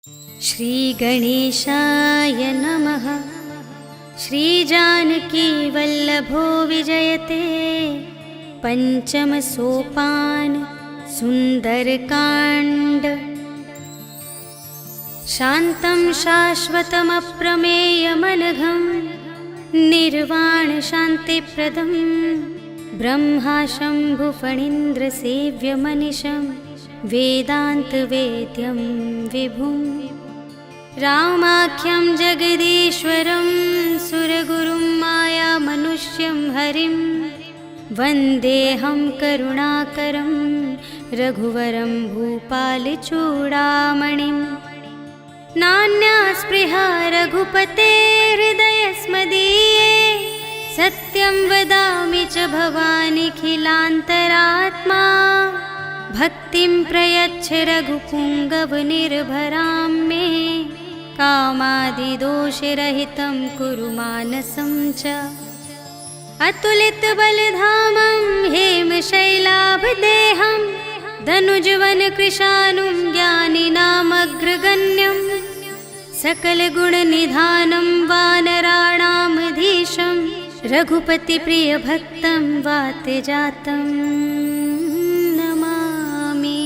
श्रीगणेशाय नमः। श्रीजानकी वल्लभो विजयते। पंचम सोपान सुंदरकांड। शान्तं शाश्वतमप्रमेयमनघं निर्वाण शान्तिप्रदं ब्रह्मा शम्भुफणीन्द्रसेव्यमनिशं वेदान्तवेद्यं विभुं रामाख्यं जगदीश्वरं सुरगुरुं मायामनुष्यं हरिं वन्देऽहं करुणाकरं रघुवरं भूपालचूडामणिं। नान्या स्पृहा रघुपते हृदयस्मदीये सत्यं वदामि च भवानिखिलान्तरात्मा। भक्तिं प्रयच्छ रघुपुङ्गवनिर्भरां मे कामादिदोषरहितं कुरु मानसं च। अतुलितबलधामं हेमशैलाभदेहं धनुजवनकृशानुं ज्ञानिनामग्रगण्यं सकलगुणनिधानं वानराणामधीशं रघुपतिप्रियभक्तं वातजातं नमामि।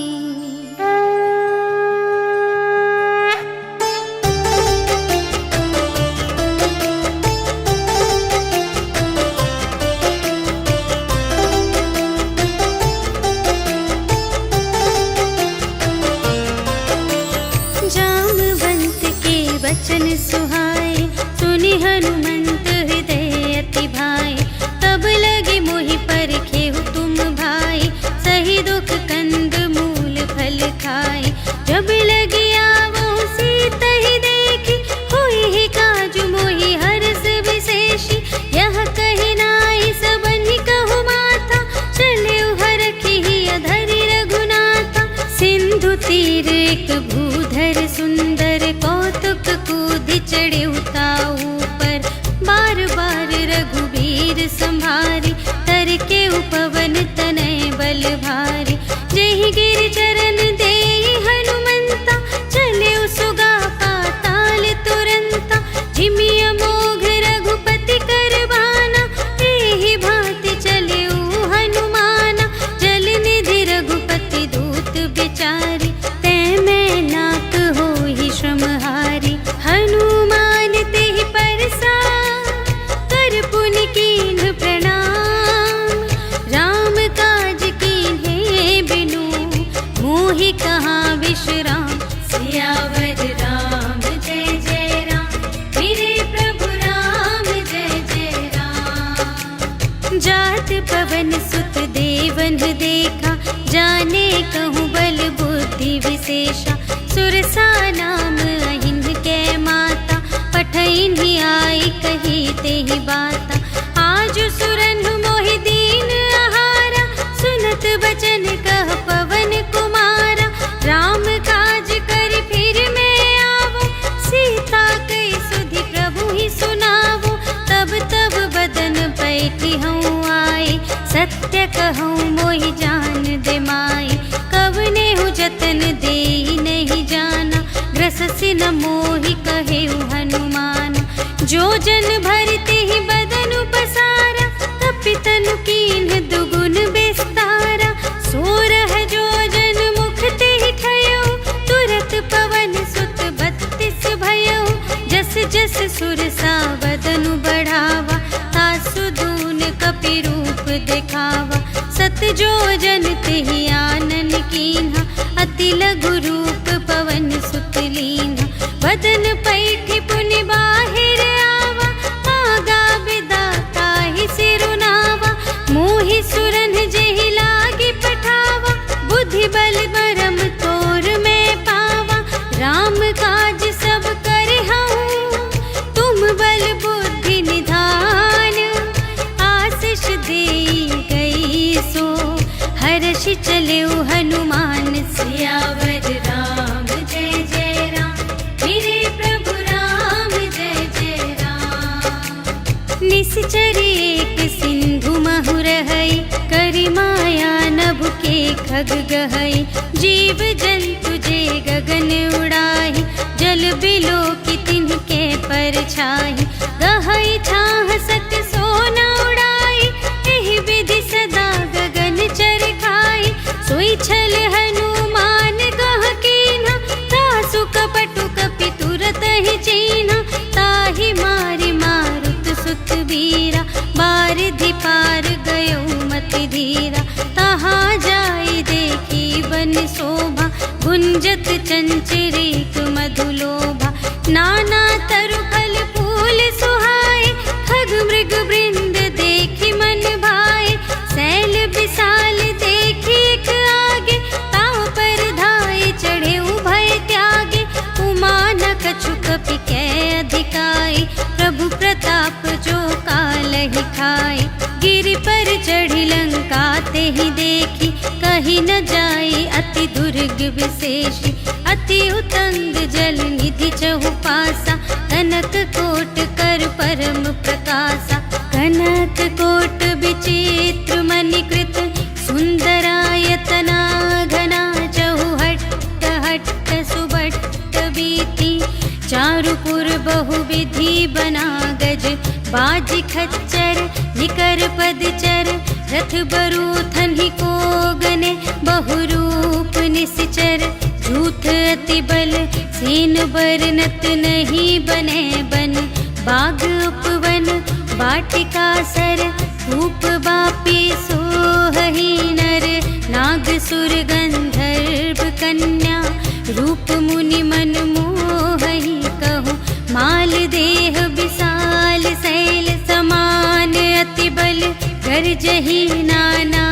जामवंत के वचन सुहाए सुनि हनुमंत हृदय अति भाए। तब लगे मोहि परखेहु तुम भाई सही दुख कंद मूल फल खाए। जब लगी आवो सीता ही देखी होई ही काजु मोहि हर्ष विशेषी। यह कही नाई सबनि कहु माता चले हरखी अधरि रघुनाथा। सिंधु तीर एक भूधर सुंदर कौतुक कूदि चढ़े उताऊ पर। बार बार रघुबीर संभारी तर के उपवन तनय बल भारी। जहि गिर चरण देहि हनुमंता चले सुगा पाताल तुरंता। झिमिय मोघ रघुपति करबाना एहि भांति चले हनुमाना। जल निधि रघुपति दूत बिचारी तै मैं नाक होहि श्रमहारी। हनुमान तेहि परसा कर पुनि कीन्ह प्रणाम। राम काज कीन्हे बिनु मोहि कहाँ विश्राम। सियावर राम जय जय राम मेरे प्रभु राम जय जय राम। जात पवन सुत देवन देखा जाने कहूँ बल बुद्धि विशेषा। सुरसा नाम अहिन के माता पठैन्हि आई कही तेहि बाता। आज सुरन मोहि दीन आहारा सुनत बचन कह पवन कुमारा। राम काज कर फिर मैं आवो सीता कई सुधि प्रभु ही सुनावो। तब तब बदन बैठी हूँ आए सत्य कहूँ मोहि जान दे माई। कवने हूँ जतन दे नहीं जाना ग्रससि न मोहि कहेउ हनुमान। जो जन भरते ही बदन पसारा तपितनु कीन्ह दुगुन विस्तारा। सोरह जो जन मुख ते ही ठयो तुरत पवन सुत 32 भयो। जस जस सुरसा बदनु बढ़ावा तासु दून कपि रूप दिखावा। सत जो जन तेहि आनन कीन्हा अति लघु रूप पवन सुत लीन्हा। बदन पैठि पुनि बाहिर आवा आगा बिदा ताहि सिरुनावा। मोहि सुरन जेहि लागी पठावा बुद्धि बल बरम तोर में पावा। राम काज सब करहूँ तुम बल बुद्धि निधान। आशीष देई गई सो हर्षि चले हनुमान। सियावर राम जय जय राम मेरे प्रभु राम जय जय राम। निश्चर एक सिंधु महु रहई करि माया नभ के खग गहई। जीव जंतु जे गगन उड़ाई छाही, गहई छाह सत सोना उड़ाई, एहि विधि सदा गगन चर खाई। सोई छल हनुमान गह कीन्हा, तासु कपटु कपि तुरत ही चीन्हा। ताहि मारि मारुत सुत वीरा, बारिधि पार गयो मति धीरा। तहाँ जाई देखी बन शोभा, गुंजत चंचरीक मधुलोभा। नाना तरु फल फूल सुहाए, खग मृग वृंद देखी मन भाए। सैल विशाल देखी एक आगे, ताव पर धाये चढ़े उभय त्यागे। उमा न कछु कपि कै अधिकाई, प्रभु प्रताप जो कालहि खाए। गिरि पर चढ़ी लंका तेहि देखी, कही न जाई अति दुर्ग विशेषी। अति उतंग जल निधि चहु पासा, कनक कोट कर परम प्रकाशा। कनक कोट विचित्र मणिकृत, सुंदरायतना घना। चहु हट्ट हट्ट सुबट्ट बीती, चारुपुर बहुविधि बना गज। बाज खच्चर निकर पदचर, रथ बरूथन ही को गने। बहुरूप निश्चर झूठ अति बल, सेन बरनत नहीं बने बन। बाग उपवन वाटिका सर, रूप बापी सोहहि नर। नाग सुर गंधर्व कन्या, रूप मुनि मन मोहहि कहूँ। माल देह विशाल शैल समान, अति बल गरजहि नाना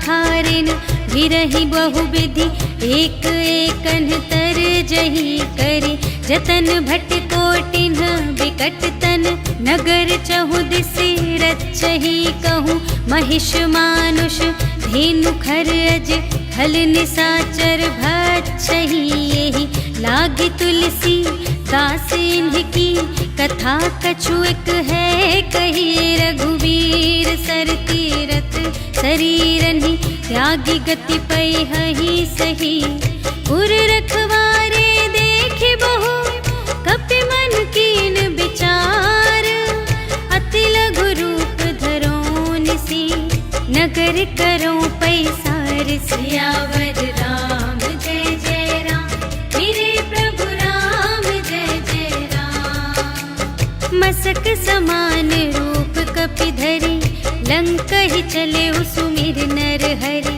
खारिन। गिरहि बहुविधि एक एकन तरजहि करि। जतन भट कोटिन विकट तन, नगर चहु दिसि रचहि कहूँ। महिष मानुष धेनु खर अज, खल निसाचर भक्षहि एहि। लागी तुलसी दास इन्हकी, कथा कछु एक है कही। रघुवीर सर तीरथ शरीरहि, त्यागी गति पैहि सही। उर रखवारे देखि बहु, कपि मन कीन विचार। अति लघु रूप धरो निसी, नगर करो पैसार। सियावर राम जय जय राम, मेरे प्रभु राम जय जय राम। मसक समान रूप कपि धरि, लंकहि चले सुमिर नर हरि।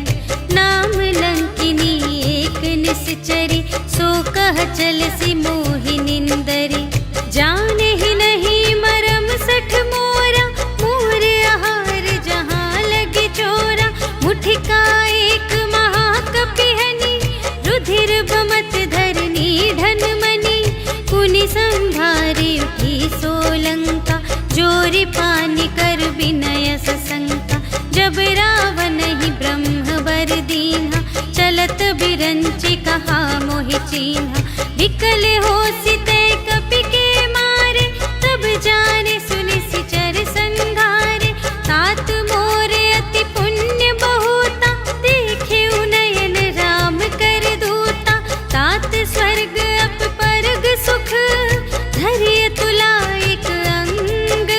नाम लंकिनी एक निश्चरी, सो कह चलसि मोहि निंदरी। जाने ही नहीं मरम सठ मोरा, मोर आहार जहाँ लगे चोरा। मुठिका एक महाकपिहनि, रुधिर बमत धरनी धन मनि। पुनि संभारी उठी सोलंका, जोरि पानि कर विनय सशंका। जब रावण ही ब्रह्म वर दीन्हा, चलत बिरंचि कहा मोहि चीन्हा। विकल होसि तै कपि के मारे, तब जाने सुनि सिचर संघारे। तात मोरे अति पुण्य बहुता, देखे नयन राम कर दूता। तात स्वर्ग अप परग सुख, धरिय तुला एक अंग।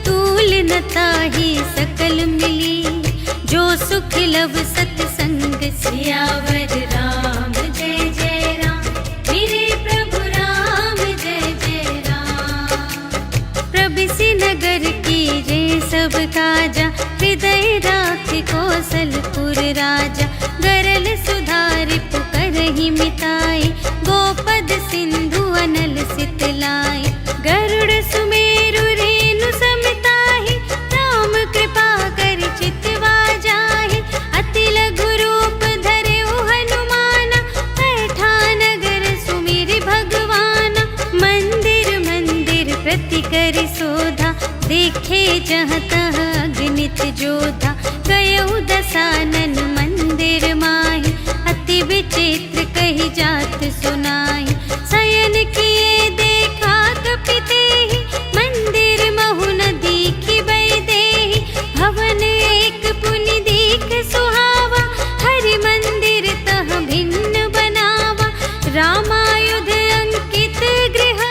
तूल न ताहि सकल मिली, जो सुख लव सतसंग। सियावर राम जय जय राम, मेरे प्रभु राम जय जय राम। प्रबिसि नगर कीजे सब काजा, हृदय राखि कौशलपुर राजा। गरल सुधारि पुकारहि मिताई, गोपद सिंधु अनल सितलाई। गरुड़ सुमेरु रेणु समताहि, राम कृपा करि चितवा जाहि। अति लघु रूप धरे हनुमाना, बैठा नगर सुमिरि भगवाना। मंदिर मंदिर प्रति करि शोधा, देखे जहाँ तहाँ अगणित जोधा। गयउ दसानन मंदिर माहि, अति विचित्र कही जात सुनाई। शयन किए देखा कपि तेहि, मंदिर महु न दीखि वैदेही। भवन एक पुनि दीख सुहावा, हरि मंदिर तह भिन्न बनावा। रामायुध अंकित गृह,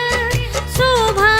शोभा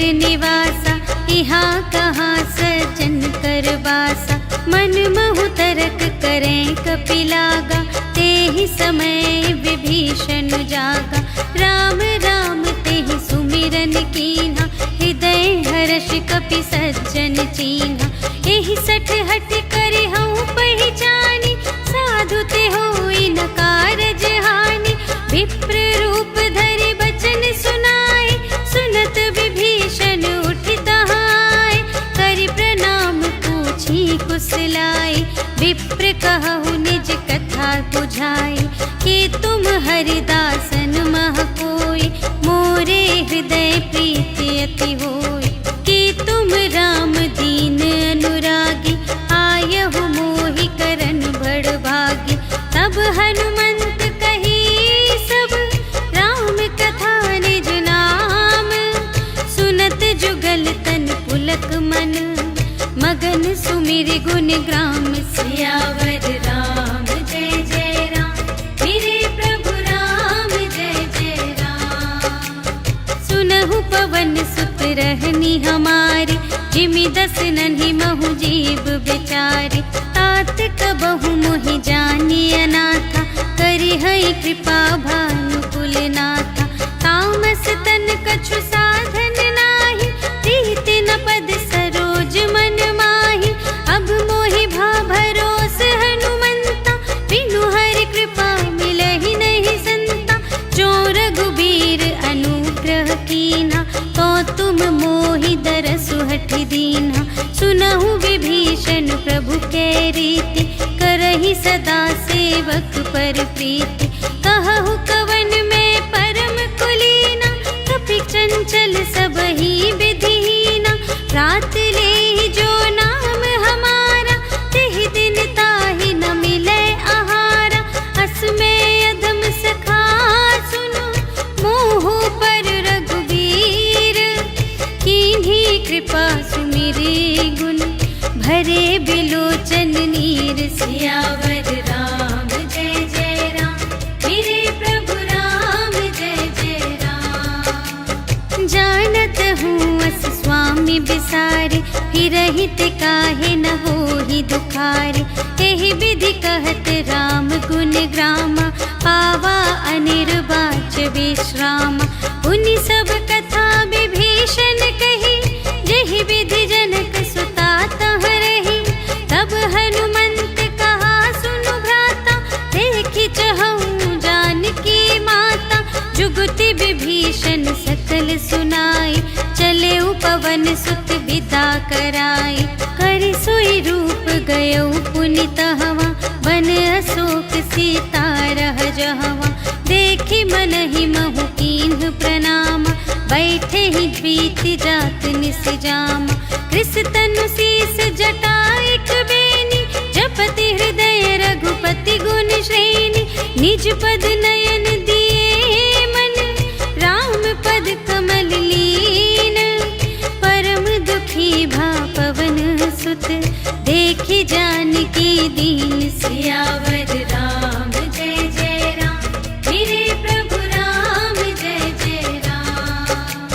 नगर निवासा, यहाँ कहाँ सज्जन कर बासा। मन महु तरक करें कपिलागा, ते ही समय विभीषण जागा। राम राम ते ही सुमिरन कीन्हा, हृदय हर्ष कपि सज्जन चीन्हा। एहि सठ हट करे हूँ पहचानी, साधु ते होई न कारज हानि। विप्र रूप धरि बचन सुनाए, सुनत विभीषण उठि तहाय। करि प्रणाम पूछी कुशलाए, विप्र कहु निज कथा बुझाए। कि तुम हरिदासन मह कोई, मोरे हृदय प्रीति अति होय। कि तुम राम दीन अनुरागी, आयहु मोहि करन बड़ भागी। तब हनुमंत कही सब, राम कथा निज नाम। सुनत जुगल तन पुलक मन, मगन सुमिर गुण ग्राम। सियावर राम जय जय राम, मेरे प्रभु राम जय जय राम। सुनहु पवन सुत रहनी हमारी, जिमि दस नन्हि महु जीव बिचारी। तात कबहु मोहि जानी अनाथा, करि हई कृपा भानुकुल नाथा। तामस तन कछु साधन नाही, प्रीति न पद सरोज मन माही। अब मोहि भा भरोस हनुमंता, बिनु हरि कृपा मिलहि नहीं संता। जो रघुबीर अनुग्रह कीन्हा, तो तुम मोहि दरसु हठि दीन्हा। सुनहु विभीषण प्रभु के रीति, करहि सदा सेवक पर प्रीति। कहु कवन में परम कुलीना, कपि चंचल सबहि विधिहीना। रात लेहि जो नाम हमारा, तेहि दिन ताहि न मिलै आहारा। अस में अधम सखा सुनो, मोहु पर रघुबीर। कीन्ही कृपा सुमिरे गुण, भरे बिलोचन नीर। सियावर राम जय जय राम, मेरे प्रभु राम जय जय राम। जानत हूँ अस स्वामी बिसारे, फिरहित काहे न होहि दुखारे। एहि विधि कहत राम गुण ग्रामा, पावा अनिर्वाच विश्रामा। उनि सब कथा विभीषण कही, जेहि विधि जनक सुता तह रही। तब हनुमंत कहा सुनु भ्राता, देखि चहऊँ जानकी माता। जुगति विभीषण सकल सुनाई, चले पवन सुत विदा कराई। करि सोई रूप गयौ पुनि तहवा, बन अशोक सीता रह जहवा। देखि मनहि महु कीन्ह प्रणाम, बैठे ही बीति जात निस जामा। कृस तनु शीस जटा एक बेनी, जपति हृदय रघुपति गुण श्रेणी। निज पद नयन दिए मन, राम पद कमल लीन। परम दुखी भा पवन सुत, देखि जानकी दीन। सियावर राम जय जय राम, मेरे प्रभु राम जय जय राम।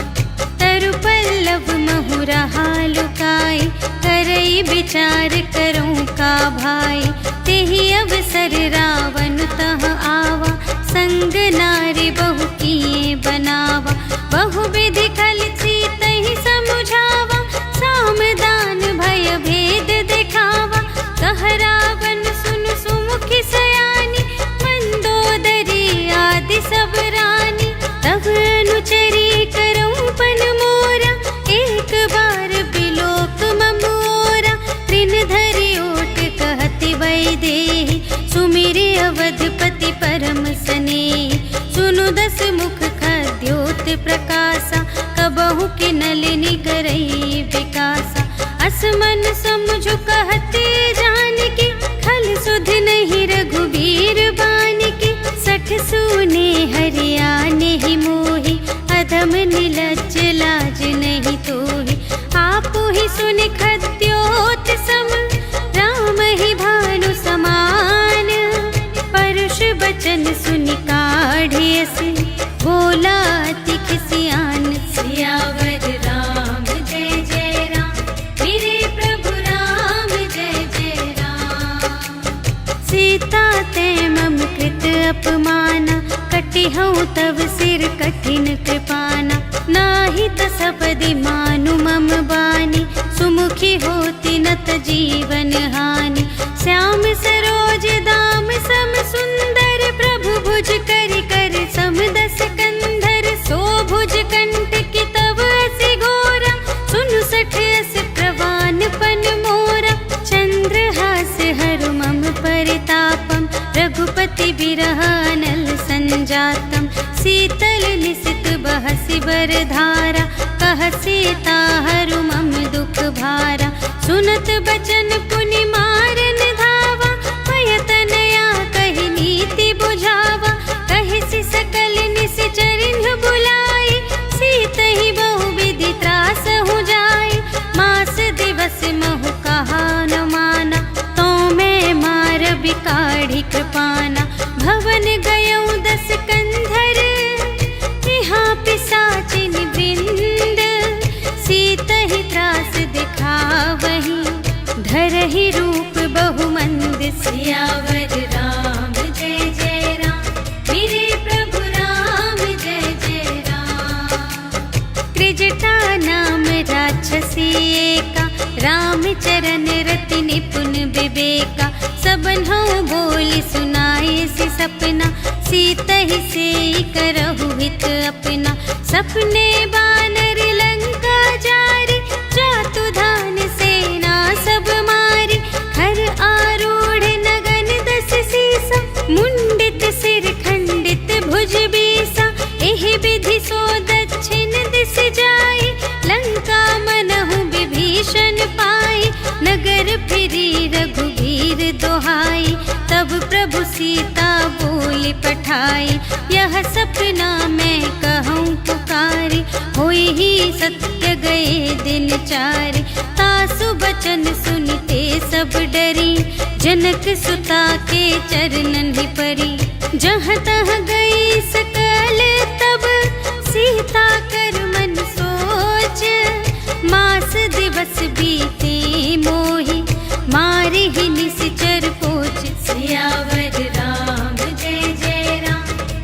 तरु पल्लव महु रहा लुकाई, करई विचार करूं का भाई। तेहि अवसर रावण तह आवा, संग नारी बहु किए बनावा। बहु विधि खल सीतहि समुझावा, साम दान भय भेद दिखावा। कह रावण सुन सुमुखी सयानी, मंदोदरी आदि सब रानी। तब अनुचरी करऊं पन मोरा, एक बार बिलोक ममोरा। त्रिन धरि ओट कहति वैदेही, सुमिरे अवधपति परम स्नेही। सुनु दस मुख खद्योत प्रकाशा, कबहु कि नलिनी करई विकासा। असमन समझु कहते जानकी, खल सुध नहीं रघुबीर बानिकी। सठ सूने हरियाने ही मोहि, अधम निलज्ज लाज नहीं तोहि। आपु ही सुन खद्योत सम, राम ही भानु समान। परुष बचन सुनि काढ़ियसि, बोला अति खिसियान। सियावर राम सीता ते मम कृत अपमाना, कटिहउँ तव सिर कठिन कृपाना। नाही त सपदि मानु मम बानी, सुमुखी होती नत जीवन हानि। श्याम सरोज दाम सम सुंदर, प्रभु भुज कर कर सम दस कंधर। सो भुज कंटकी तव असि घोरा, सुनु सठ अस प्रवान पन मोरा। चंद्रहास हरु मम परितापम, रघुपति बिरह अनल संजातम। शीतल निसित बहसि बरधारा, कह सीता हरु मम दुख भारा। सुनत बचन पुनि मारन धावा, भयतनया कहि नीति बुझावा। कहिसि सकल निसिचरिन् बुलाई, सीतहि बहु विधि त्रासहु जाई। मास दिवस महु कहा न माना, तो मैं मारबि काढ़ी कृपाना। भवन गयउँ दस कंधर, यहाँ पिशाचिन वृंद। सीतहि त्रास दिखावही, धरहि रूप बहुमंद। सियावर राम जय जय राम, मेरे प्रभु राम जय जय राम। त्रिजटा नाम राक्षसी एका, राम चरण रति निपुण विवेका। सबन्हु बोली सुनाए सि सपना, सीतहि सेई करहु हित अपना। सपने बानर लंका जारी, जातु धान सेना सब मारी। खर आरूढ़ नगन दस सीसा, मुंडित सिर खंडित भुज बीसा। एहि विधि सो दक्षिण दिस जाई, लंका मनहु विभीषण पाई। नगर फिरी रघुवीर दोहाई, तब प्रभु सीता बोली पठाई। यह सपना मैं कहूँ पुकारी, होई ही सत्य गए दिन चारि। तासु बचन सुनते सब डरी, जनक सुता के चरणन ही परी। जहाँ तहाँ गई सकल तब, सीता कर मन सोच। मास दिवस बीते मोहि, मारि ही निसिचर पोच। सियावर राम जय जय राम,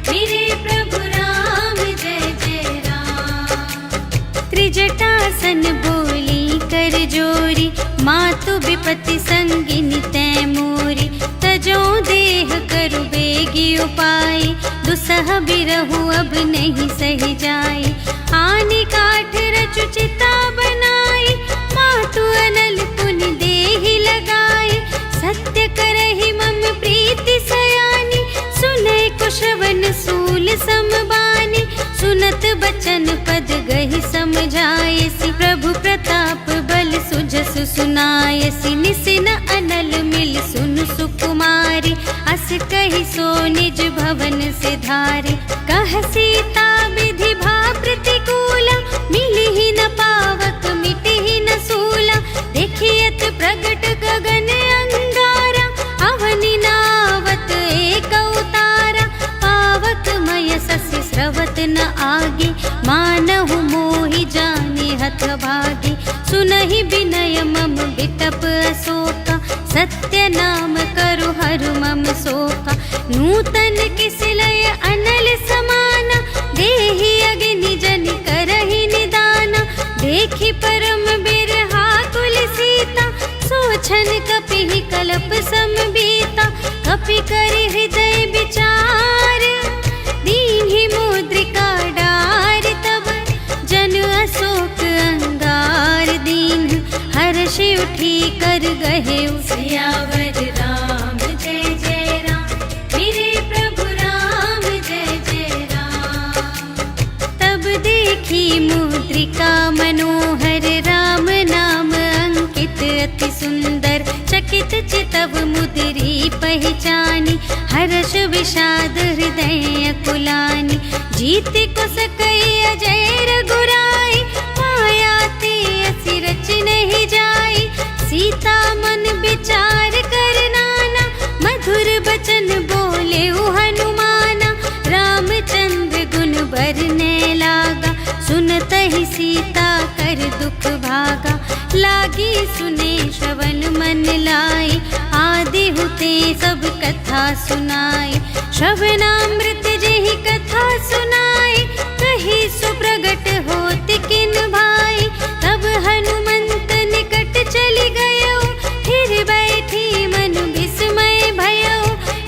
मेरे प्रभु राम जय जय राम। त्रिजटासन बोली कर जोरी, मातु विपति संगिनी तै मोरी। तजो देह करु बेगी उपाय, दुसह बिरहु अब नहीं सही जाई। आनि काठ रचु चिता बनाई, मातु अनल पुनि देहि लगाई। सत्य करहि मम प्रीति सयानी, सुनय कुशवन सूल समबानी। सुनत बचन पद गहि समझायसि, प्रभु प्रताप बल सुजसु सुनायसि। निसिन अनल मिल सुनु सुकुमारी, अस कहि सो निज भवन से धारी। कह सीता विधि भा प्रतिकूला, मिलिहि न पावक मिटिहि न सूला। देखियत प्रगट गगन अंगारा, अवनि नावत एक अवतारा। पावक मय ससि स्रवत न आगे, मानहु मोहि जाने हथ भागी। सुनहि विनय मम बिटप अशोका, सत्य नाम करु हरु मम शोका। नूतन किसिलय अनल समाना, देहि अग्नि जन करहि निदाना। देखि परम बिरहा कुल सीता, सोछन कपिहि कलप समबीता। कपि करि हृदय विचार, दीन्हि मुद्रिका डार। तब जन अशोक अंगार दीन, हर्षि उठी कर गहे। सियावर राम जय जय राम, मेरे प्रभु राम जय जय राम। तब देखी मुद्रिका मनोहर, राम नाम अंकित अति सुंदर। चकित चितव मुद्री पहचानी, हर्ष विषाद हृदय अकुलानी। जीत को सकई अजय रघुराई, माया ते असि रच नहीं जाई। सीता मन विचार कर नाना, मधुर बचन बोले हनुमाना। रामचंद्र गुण बरने लागा, सुनत ही सीता कर दुख भागा। लागी सुने श्रवण मन लाई, आदि हुते सब कथा सुनाई। श्रवणामृत जेहि कथा सुनाई, कही सुप्रगट होत किन भाई। तब हनुमंत निकट चली गयो, फिर बैठी मन विस्मय भयो।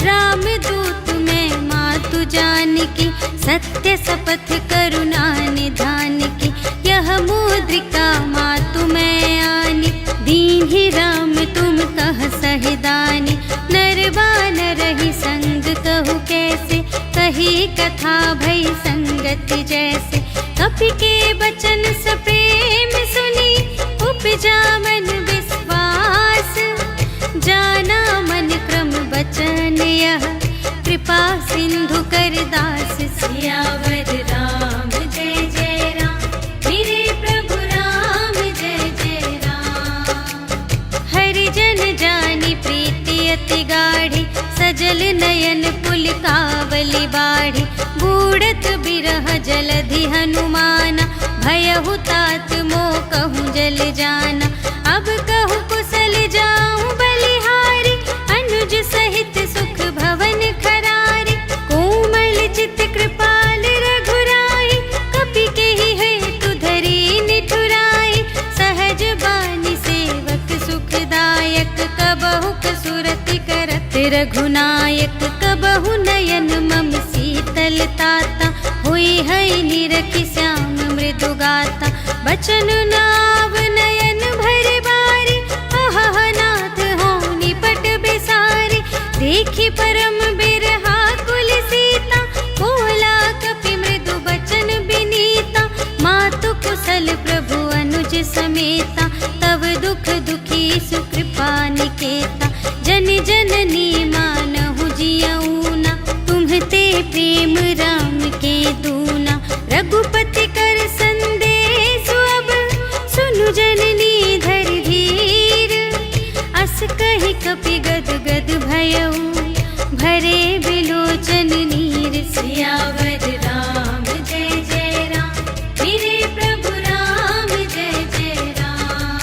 राम दूत मैं मातु जानकी, सत्य शपथ करुणा निधान की। यह मुद्रिका मातु मैं आनी, दीन्हि राम तुम कह सहिदानी। नर बानर ही संग कहु कैसे, कही कथा भई संगति जैसे। कपि के बचन सप्रेम सुनी, उपजा मन विश्वास। जाना मन क्रम बचन यह, कृपा सिंधु कर दास। सियावर राम जय जय राम, मेरे प्रभु राम जय जय राम। हरि जन जानी प्रीति अति गाढ़ी, सजल नयन पुलकावली बाढ़ी। बूढ़त बिरह जलधि हनुमाना, भयहु तात मोह कहूँ जल जाना। अब कहूँ कुशल जाऊँ बलिहारी, अनुज सहित सुख भवन खरारी। कोमल चित कृपाल रघुराई, कपि केहि हेतु धरी निठुराई। सहज बानी सेवक सुखदायक, कबहु कसुरति करत रघुनायक। कबहु नयन मम शीतल ताता, हुई है निरखि श्याम मृदु गाता। बचन नाव नयन भर बारी, अहह नाथ हो निपट बेसारी। देखी परम बिरहा कुल सीता, बोला कपि मृदु बचन बिनीता। मातु कुशल प्रभु अनुज समेता, तव दुख दुखी सुकृपा निकेता। जन जननी मानहु जियऊना, तुम्हते प्रेम राम के दूना। रघुपति कर संदेश अब, सुनु जननी धर धीर। अस कहि कपि गद गद भयऊ, भरे बिलोचन नीर। सियावर राम जय जय राम, मेरे प्रभु राम जय जय राम।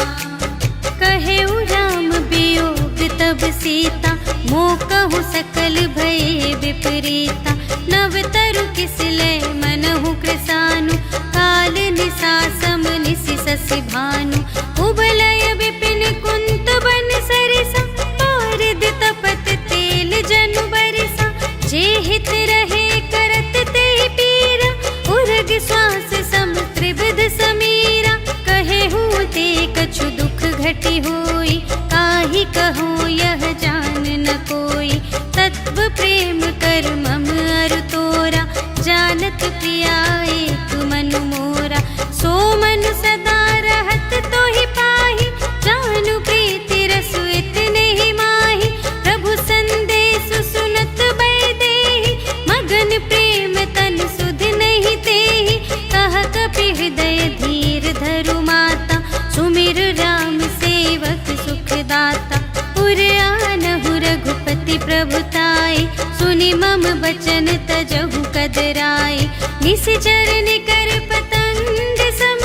कहेउ राम वियोग तब सीता, मोकहु सकल भये विपरीता। नव तरु किसलय मनहु कृसानु, काल निसा सम निसि शशि भानु। उबलय विपिन कुंत बन सरिसा, पारिद तपत तेल जनु बरिसा। जे हित रहे करत ते पीरा, उर्ग श्वास सम त्रिविध समीरा। कहेहु ते कछु दुख घटी होई, काहि कहूँ यह जान न कोई। तत्व प्रेम कर मम अरु तोरा, जानत प्रिया एक मनु मोरा। सो मनु सदा रहत तोहि पाहि, जानु प्रीति रसु इतने ही माहि। प्रभु संदेश सुनत बैदेहि, मगन प्रेम तन सुध नहीं तेहि। कह कपि हृदय धीर धरु माता, सुमिर राम सेवक सुखदाता। उर आनहु रघुपति प्रभुताई, सुनि मम बचन तजहु कदराई। निशिचर निकर पतंग सम,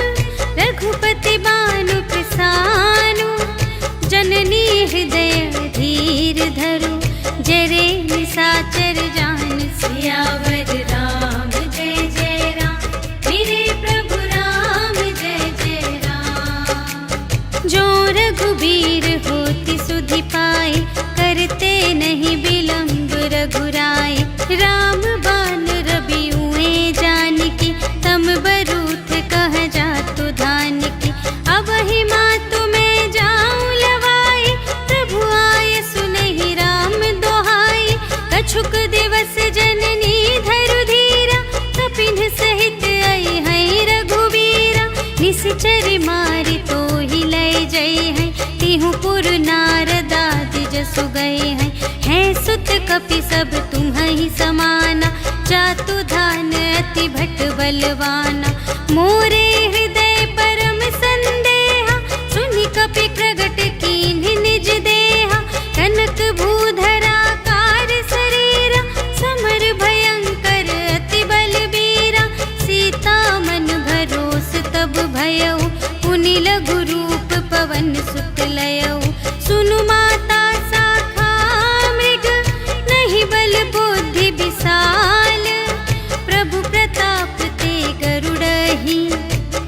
रघुपति बानु कृसानु। जननी हृदय धीर धरु, जरे निशाचर जान। सियावर राम जय जय राम, मेरे प्रभु राम जय जय राम। जो रघुबीर होति सुधि पाई, करते नहीं विलंब रघुराई। राम बान रबिउए जानकी, तम बरूथ कह जातु धानकी। अब ही मातु मैं जाऊं लवाई, प्रभु आय सुनहि राम दोहाई। कछुक दिवस जननी धरु धीरा, कपिन सहित आई है रघुबीरा। निशिचर मारि तोहि लय जय है, तिहु पुर नारदादि जसु गए हैं। है सुत कपि सब तुम्हि समाना, जातु धान अति भट बलवाना। मोरे हृदय परम संदेहा, सुनि कपि प्रगट कीन्हि निज देहा। कनक भूधरा कार शरीरा, समर भयंकर अति बलबीरा। सीता मन भरोस तब भयऊ, पुनि लघु रूप पवन सुत लयऊ। अति विशाल, प्रभु प्रताप ते गरुड़हि,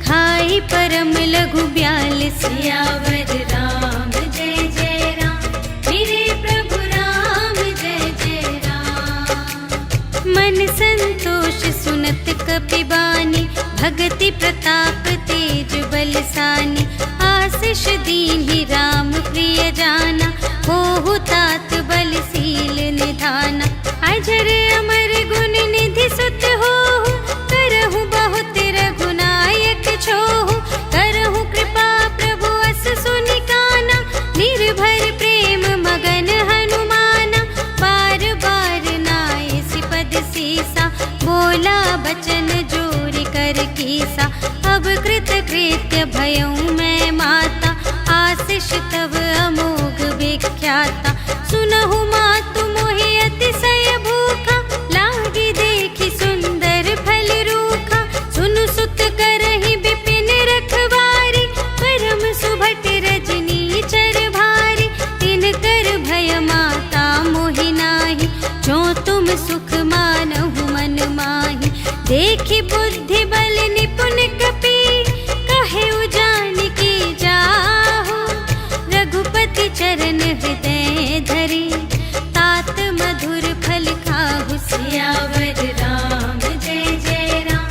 खाई परम लघु ब्याल। सियावर राम जय जय राम, मेरे प्रभु राम जय जय राम। मन संतोष सुनत कपिबानी, भगति प्रताप तेज बलसानी। आशीष दीन्हि राम प्रिय जाना, होहु तात बलशील निधाना। अजर अमर गुण निधि सुत होहु, करहु बहुत रघुनायक छोहु। करहु कृपा प्रभु अस सुनि काना, निर्भर प्रेम मगन हनुमाना। बार बार नाय सिपद सीसा, बोला बचन जोरि कर कीसा। अब कृत कृत्य भयउ मैं माता, आशीष तव अमोघ विख्याता। सुनहु मातु मोहि अतिशय भूखा, लागी देखि सुंदर फल रूखा। सुनु सुत करहि विपिन रखवारी, परम सुभट रजनी चर भारी। तिनकर भय माता मोहि नाही, जो तुम सुख मानहु मन माही। देखि बुद्धि बल निपुण कपि, कहे जानकी जाहु। रघुपति चरण हृदय धरि, तात मधुर फल खाहु। सियावर राम जय जय राम,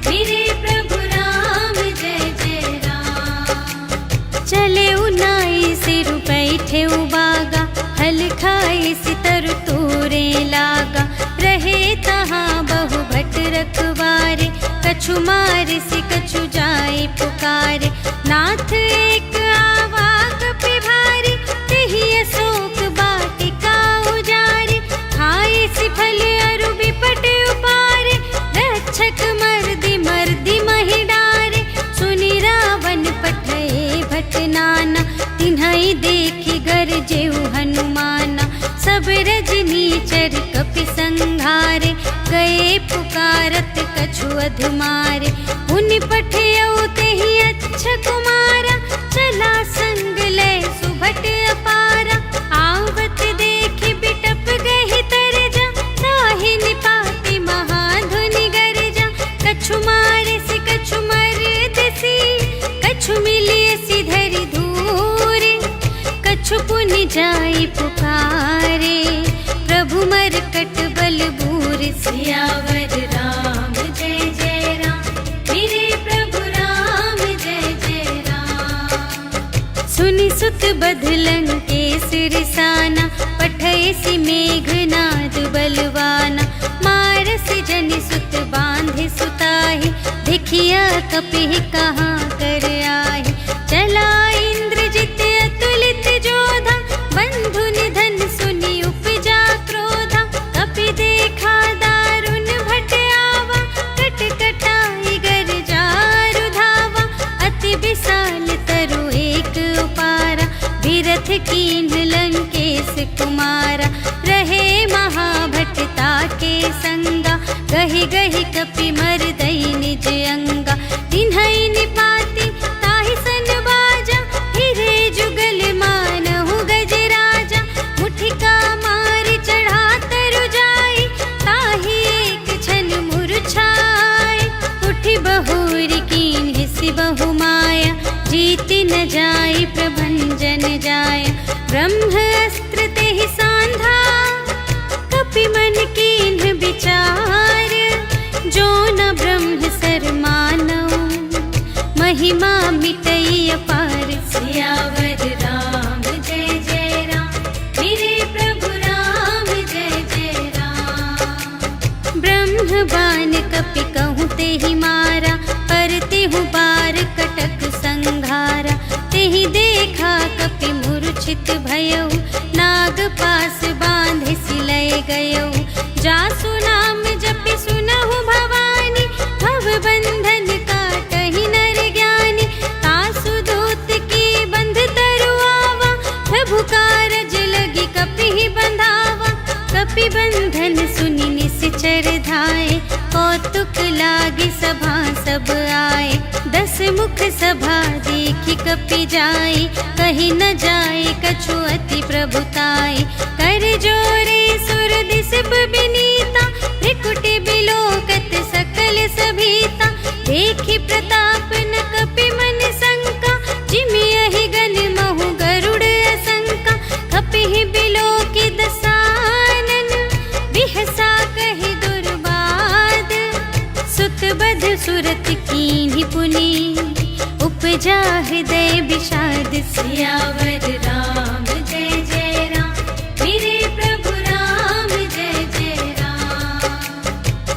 मेरे प्रभु राम जय जय राम। चले उनाई सिरु बैठे उबागा, हल खाए सितर तोरे लागा। रहे तहाँ बहु भट रखवारे, कछु मारे सि कछु जाए पुकारे। नाथ एक आवा कपि भारी, तेहि अशोक वाटिका उजारी। खाए सि फल अरु बिपट उपारे, रक्षक मर्दि मर्दि महि डारे। सुनि रावण पठए भट नाना, तिन्हइ देखि गरजेउ हनुमाना। सब रजनीचर कपि संघारे, गए पुकारत कछु अधमारे। उनि पठियउ तेहि अच्छा कुमारा, चला संग लय सुभट अपारा। आवत देखि बिटप गहि तरजा, ताहि निपाति महाधुनि गरजा। कछु मारे सि कछु मरदसि, कछु मिलिय सि धरि धूरे। कछु पुनि जाई पुकारे, प्रभु मरकट बल बूर। सियावर राम जय जय राम, मेरे प्रभु राम जय जय राम। सुनि सुत बधलंग के सिरसाना, पठय सि मेघनाद बलवाना। मारस जनि सुत बांधे सुताहि, देखिया कपिहि कहाँ कर आहि। चला इंद्रजित अतुलित जोधा, बंधु निधन सुनि उपजा क्रोधा। कपि देखा दारुण भट आवा, कट कटाई गर जारु धावा। अति विशाल तरु एक उपारा, विरथ कीन्ह लंकेश कुमारा। रहे महाभट ताके संगा, गहि गहि कपि मरदई निज अंगा। तिन्हइ निपाति ताहि सन बाजा, हिरे जुगल मानहु गजराजा। मुठिका मारि चढ़ा तरु जाई, ताहि एक छन मुरझाई। उठि बहुरि कीन्ह सि बहु माया, जीति न जाई प्रभंजन जाया। ब्रह्म अस्त्र तेहि सांधा, कपि मन कीन्ह विचार। जो न ब्रह्म सर मानऊ, महिमा मिटई अपार। सियावर राम जय जय राम, मेरे प्रभु राम जय जय राम। ब्रह्म बान कपि कहूँ तेहि मारा, पर तेहु बार कटक संघारा। तेहि देखा कपि मूर्छित भयउ, नाग पास बांधे सिलय गयउ। जासु नाम जपि सुनहु भवानी, भव बंधन काटहि नर ज्ञानी। तासु दूत की बंध तरु आवा, प्रभु कारज लगी कपि बंधावा। कपि बंधन सुनि निश्चर धाये, कौतुक लागी सभा सब आए। 10 मुख सभा देखि कपि जाई, कहि न जाए कछु अति प्रभुताई। कर जोरे सुर दिसप बिनीता, बिहसा कहि दुर्बाद, सुत बध सुरत कीन्ही पुनि, उपजा हृदय विषाद। सियावर राम जय जय राम, मेरे प्रभु राम जय जय राम।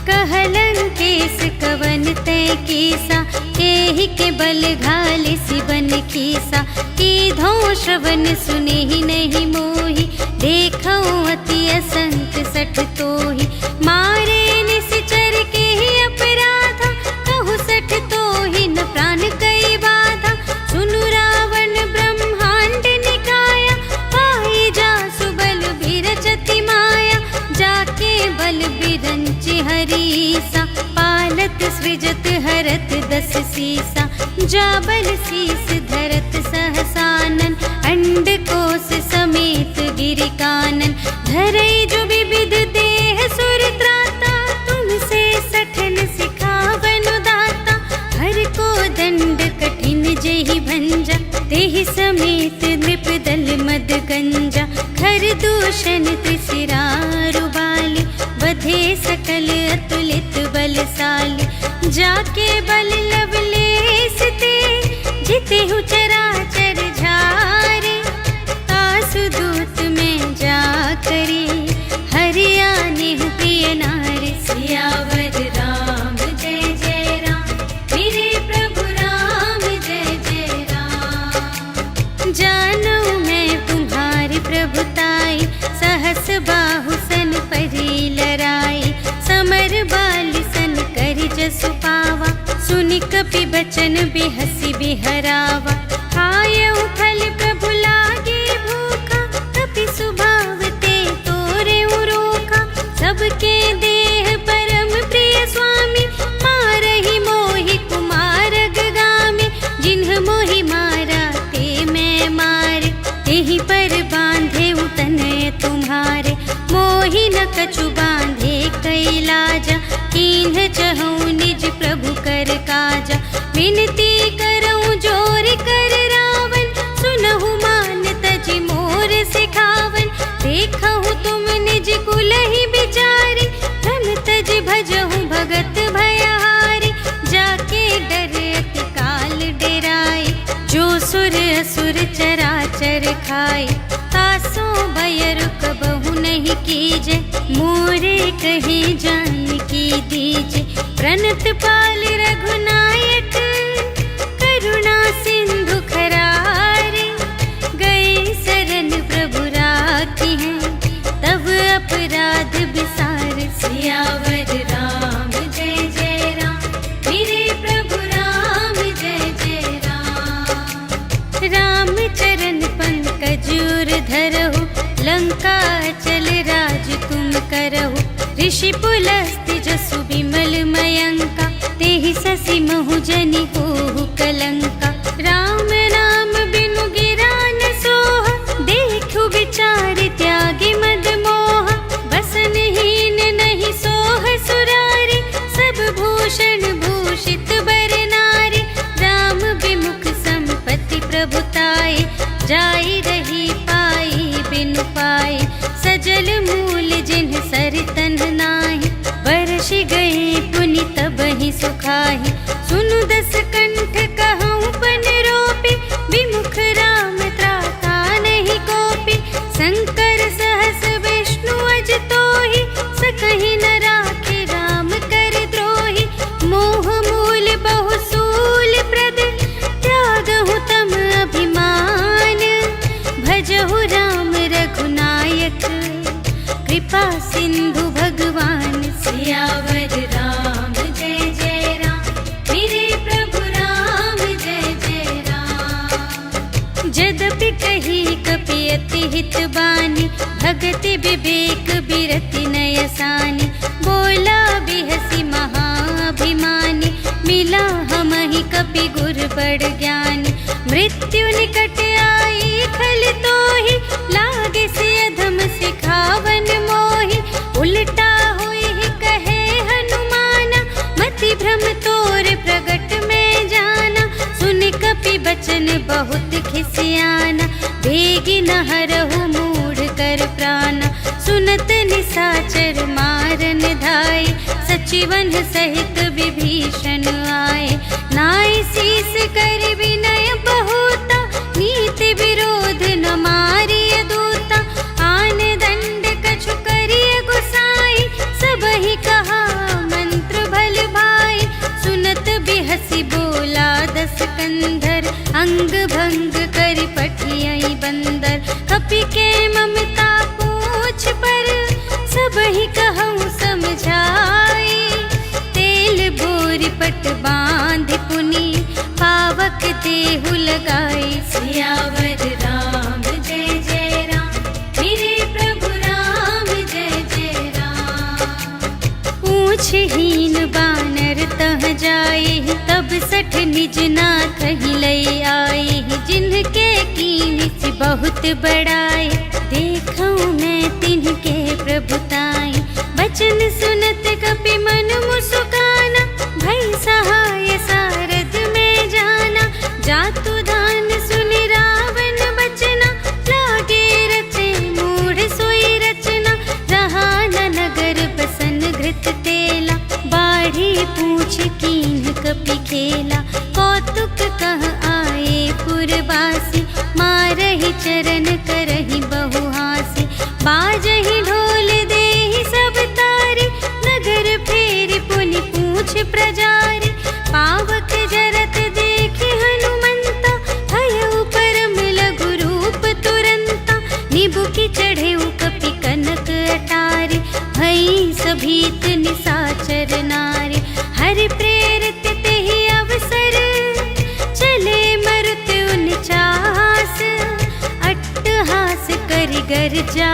कहलन केस कवन तय कीसा, केहि के बल घाले सिबन कीसा। कीधो श्रवण सुने ही नहीं मोहि, देखो अति असंत सठ तोहि। मारे निश्चर के ही अपराधा, कहु सठ तोहि न प्राण कई बाधा। सुनु रावण ब्रह्मांड निकाया, पाई जासु बल बिरचति माया। जाके बल बिरंचि हरीसा, पालत सृजत हरत दस सीसा। जा बल शीस धरत सहसानन, अंड कोश समेत गिरि कानन। धरई जो विविध देह सुर त्राता, तुमसे सठन सिखावन दाता। हर को दंड कठिन जेहि भंजा, तेहि समेत नृप दल मद गंजा। खर दूषण त्रिशिरारु बाली, बधे सकल अतुलित बलशाली। जाके बल लवलेस ते, जितेहु चराचर झारे। तासु दूत में जा करे, हरियाने प्रिय नारी। सियावर राम जय जय राम, मेरे प्रभु राम जय जय राम। जानू मैं तुम्हारी प्रभुताई, सहस बाहु सन परी लराई। समर बाली सन करि जसु पावा, सुनि कपि बचन बिहसि बिहरावा। खायउ फल प्रभु लागे भूखा, कपि सुभाव ते तोरे रोखा। सबके देह परम प्रिय स्वामी, मारहि मोहि कुमार गामी। जिन्ह मोहि मारा ते मैं मारे, तेहि पर बांधे तनय तुम्हारे। मोहि न कछु बांधे कैलाजा, कीन्ह चहु निज प्रभु कर काजा। विनती करऊं जोर कर रावण, सुनहु मान तजि मोर सिखावन। देखहु तुम निज कुल ही बिचारी, धन तजि भजहु भगत भयहारी। जाके डर अति काल डेराए, जो सुर असुर चराचर खाए। तासो भय रुक बहु नहीं कीजे, मोरे कहे जान की दीजे। प्रणत पाल रघुनायक, करुणा सिंधु खरारे। गए शरण प्रभु राखी हैं, तब अपराध विसार। सियावर राम जय जय राम, मेरे प्रभु राम जय जय राम। राम चरण पंकज उर धरहु, लंका चल राज तुम करहु। ऋषि पुलस्त्य जसु विमल मयंका, तेहि ससि महु जनि होहु कलंका। राम नाम बिनु गिरा न सोह, देखु विचार त्यागी मद मोह। बसनहीन नहीं सोह सुरारी, सब भूषण भूषित बर नारी। राम विमुख संपत्ति प्रभुताई, जाई रही पाई बिनु पाई। सजल मूल जिन्ह सर तन्ह नाही, बरषि गए पुनि तबहि सुखाहि। सुनु दस कंठ कहऊँ पन रोपी, विमुख राम त्राता नहीं कोपी। शंकर सहस विष्णु अज तोहि, सकहि न राखे राम कर द्रोही। मोह मूल बहु सूल प्रद, त्यागहु तम अभिमान। भजहु राम रघुनायक, कृपा सिंधु भगवान। सियावर राम जय जय राम, मेरे प्रभु राम जय जय राम। जदपि कही कपि अति हित बानी, भगति विवेक बिरति नयसानी। बोला बिहसी महाभिमानी, मिला हमहि कपि गुर बड़ ज्ञानी। मृत्यु निकट आई खल तोहि, लागे से अधम सिखावन मोहि। उल्टा हुई कहे हनुमाना, मति भ्रम तोर प्रगट में जाना। सुन कपि बचन बहुत खिसियाना, बेगी न हरहु मूढ़ कर प्राणा। सुनत निसाचर मा सुग्रीवन सहित विभीषण आए। नाय शीस कर विनय बहुता, नीति विरोध न मारिय दूता। आन दंड कछु करिय गुसाई, सबहि कहा मंत्र भल भाई। सुनत बिहसी बोला दस कंधर, अंग भंग करि पठियहि बंदर। कपि के ममता पूछ पर, सबहि कहूँ समझाई। तेल बोरि पट बांध पुनि, पावक देहु लगाई। सियावर राम जय जय राम, मेरे प्रभु राम जय जय राम। पूछहीन बानर तह जाए, तब सठ निज नाथ ही लई आए। जिनके कीन्ह बहुत बड़ाई, देखूं मैं तिनके प्रभुताई। बचन सुनत कपि मन मुस्काना, भई सहाय सारथ में जाना। जातु दान सुनि रावण बचना, लागे रचे मूढ़ सोई रचना। रहा न नगर बसन घृत तेला, बाढ़ी पूछ कीन्ह कपि खेला। कौतुक कह आए पुरवासी, मारहि चरण करहि बहुहासी। बाजहि ढोल देहि सब तारी, नगर फेरि पुनि पूछ प्रजारी। पावक जरत देखि हनुमंता, भयउ परम लघु रूप तुरंता। निबुकि चढ़ेउ कपि कनक अटारी, भई सभीत निसाचर नारी। हरि प्रेरित तेहि अवसर, चले मरुत उनचास। अट्टहास करि गर्जा,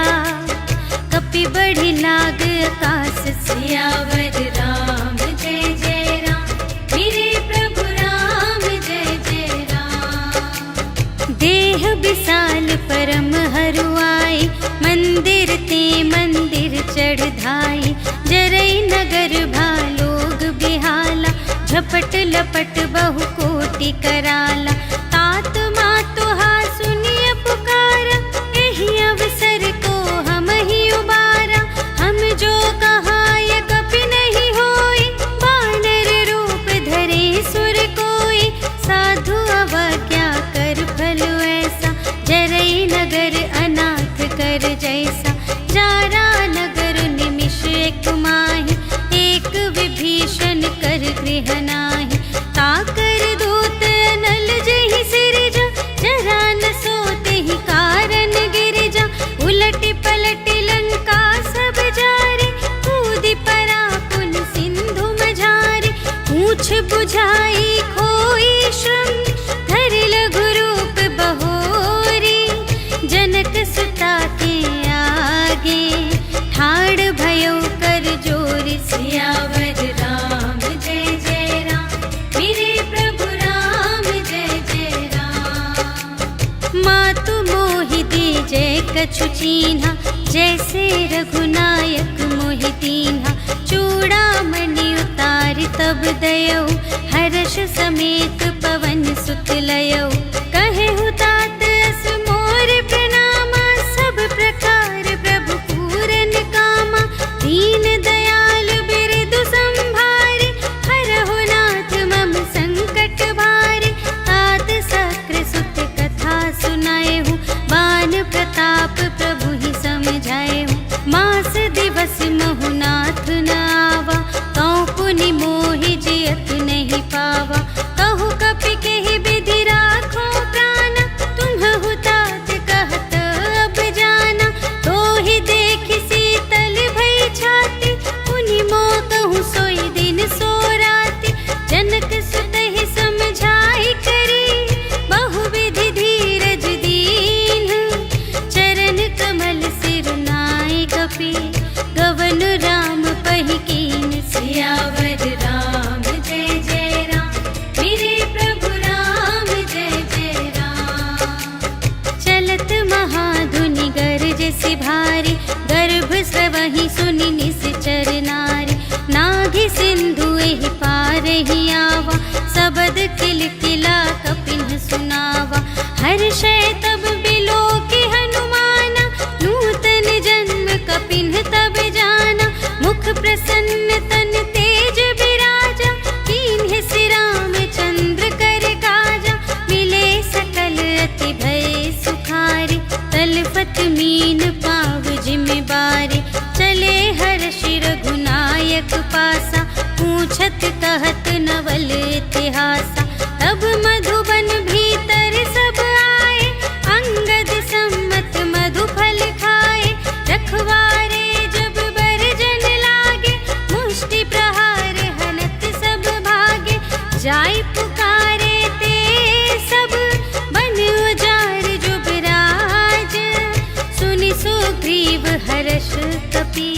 कपि बढ़ि लाग आकाश। सियावर राम जय जय राम, मेरे प्रभु राम जय जय राम। देह विशाल परम हरुआई, मंदिर ते मंदिर चढ़ धाई। जरई नगर भालोग बिहाला, झपट लपट बहु कोटि कराला। तात मातुहा सुनिय पुकारा, एहि अवसर को हम ही उबारा। हम जो कहाय कपि नहीं होई, बानर रूप धरे सुर कोई। साधु अवज्ञा कर फल ऐसा, जरई नगर अनाथ कर जैसा। जारा नगर निमिष एक माहि, एक विभीषण कर गृह नाही। ताकर दूत अनल जहि सिरजा, जरा न सोते ही कारण गिरिजा। उलटि पलटि लंका सब जारे, कूदि परा पुन सिंधु मझारे। पूछ बुझाई खोई श्रम, धरि लघु रूप बहोरी। जनक सुता के आगे, ठाड़ भयउ कर जोरि। सियावर राम जय जय राम, मेरे प्रभु राम जय जय राम। मातु मोहि दीजे कछु चीन्हा, जैसे रघुनायक मोहि दीन्हा। चूड़ामणि उतारि तब दयौ, हर्ष समेत पवन सुत लयौ। कहेहु तात अस मोर प्रणामा, सब प्रकार प्रभु पूरन कामा। दीन दयाल बिरदु संभारे, हरहु नाथ मम संकट भारे। तात सक्र सुत कथा सुनाएहु, बान प्रताप प्रभु ही समझाएहु। मास दिवस महु नाथ न आवा, तौ पुनि मोहि जियत नहीं पावा। कहु कपि केहि विधि राखो प्राण, तुम्हु तात कहत अब जाना। तोहि देखि शीतल भई छाती, पुनि मोह कहूँ सोई दिन सो राति। जनक सुतहि समझाई करी, बहुविधि धीरज दीन। चरण कमल सिर नाय कपि, गवन राम पहि कीन। सियावर राम जय जय राम, मेरे प्रभु राम जय जय राम। चलत महाधुनि गरजसि भारी, गर्भ स्रवहि सुनि निश्चर नारी। नाघि सिंधु एहि पार ही आवा, सबद किलकिला कपिन सुनावा। हर्षै तब बिलोकि हनुमाना, नूतन जन्म कपिन तब जाना। मुख प्रसन्न नायक पासा, पूछत कहत नवल इतिहासा। तब मधुबन भीतर सब आए, अंगद सम्मत मधु फल खाए। रखवारे जब बरजन लागे, मुष्टि प्रहार हनत सब भागे। जाय पुकारे ते सब बन उजार जुबराज, सुनि सुग्रीव हर्ष कपि,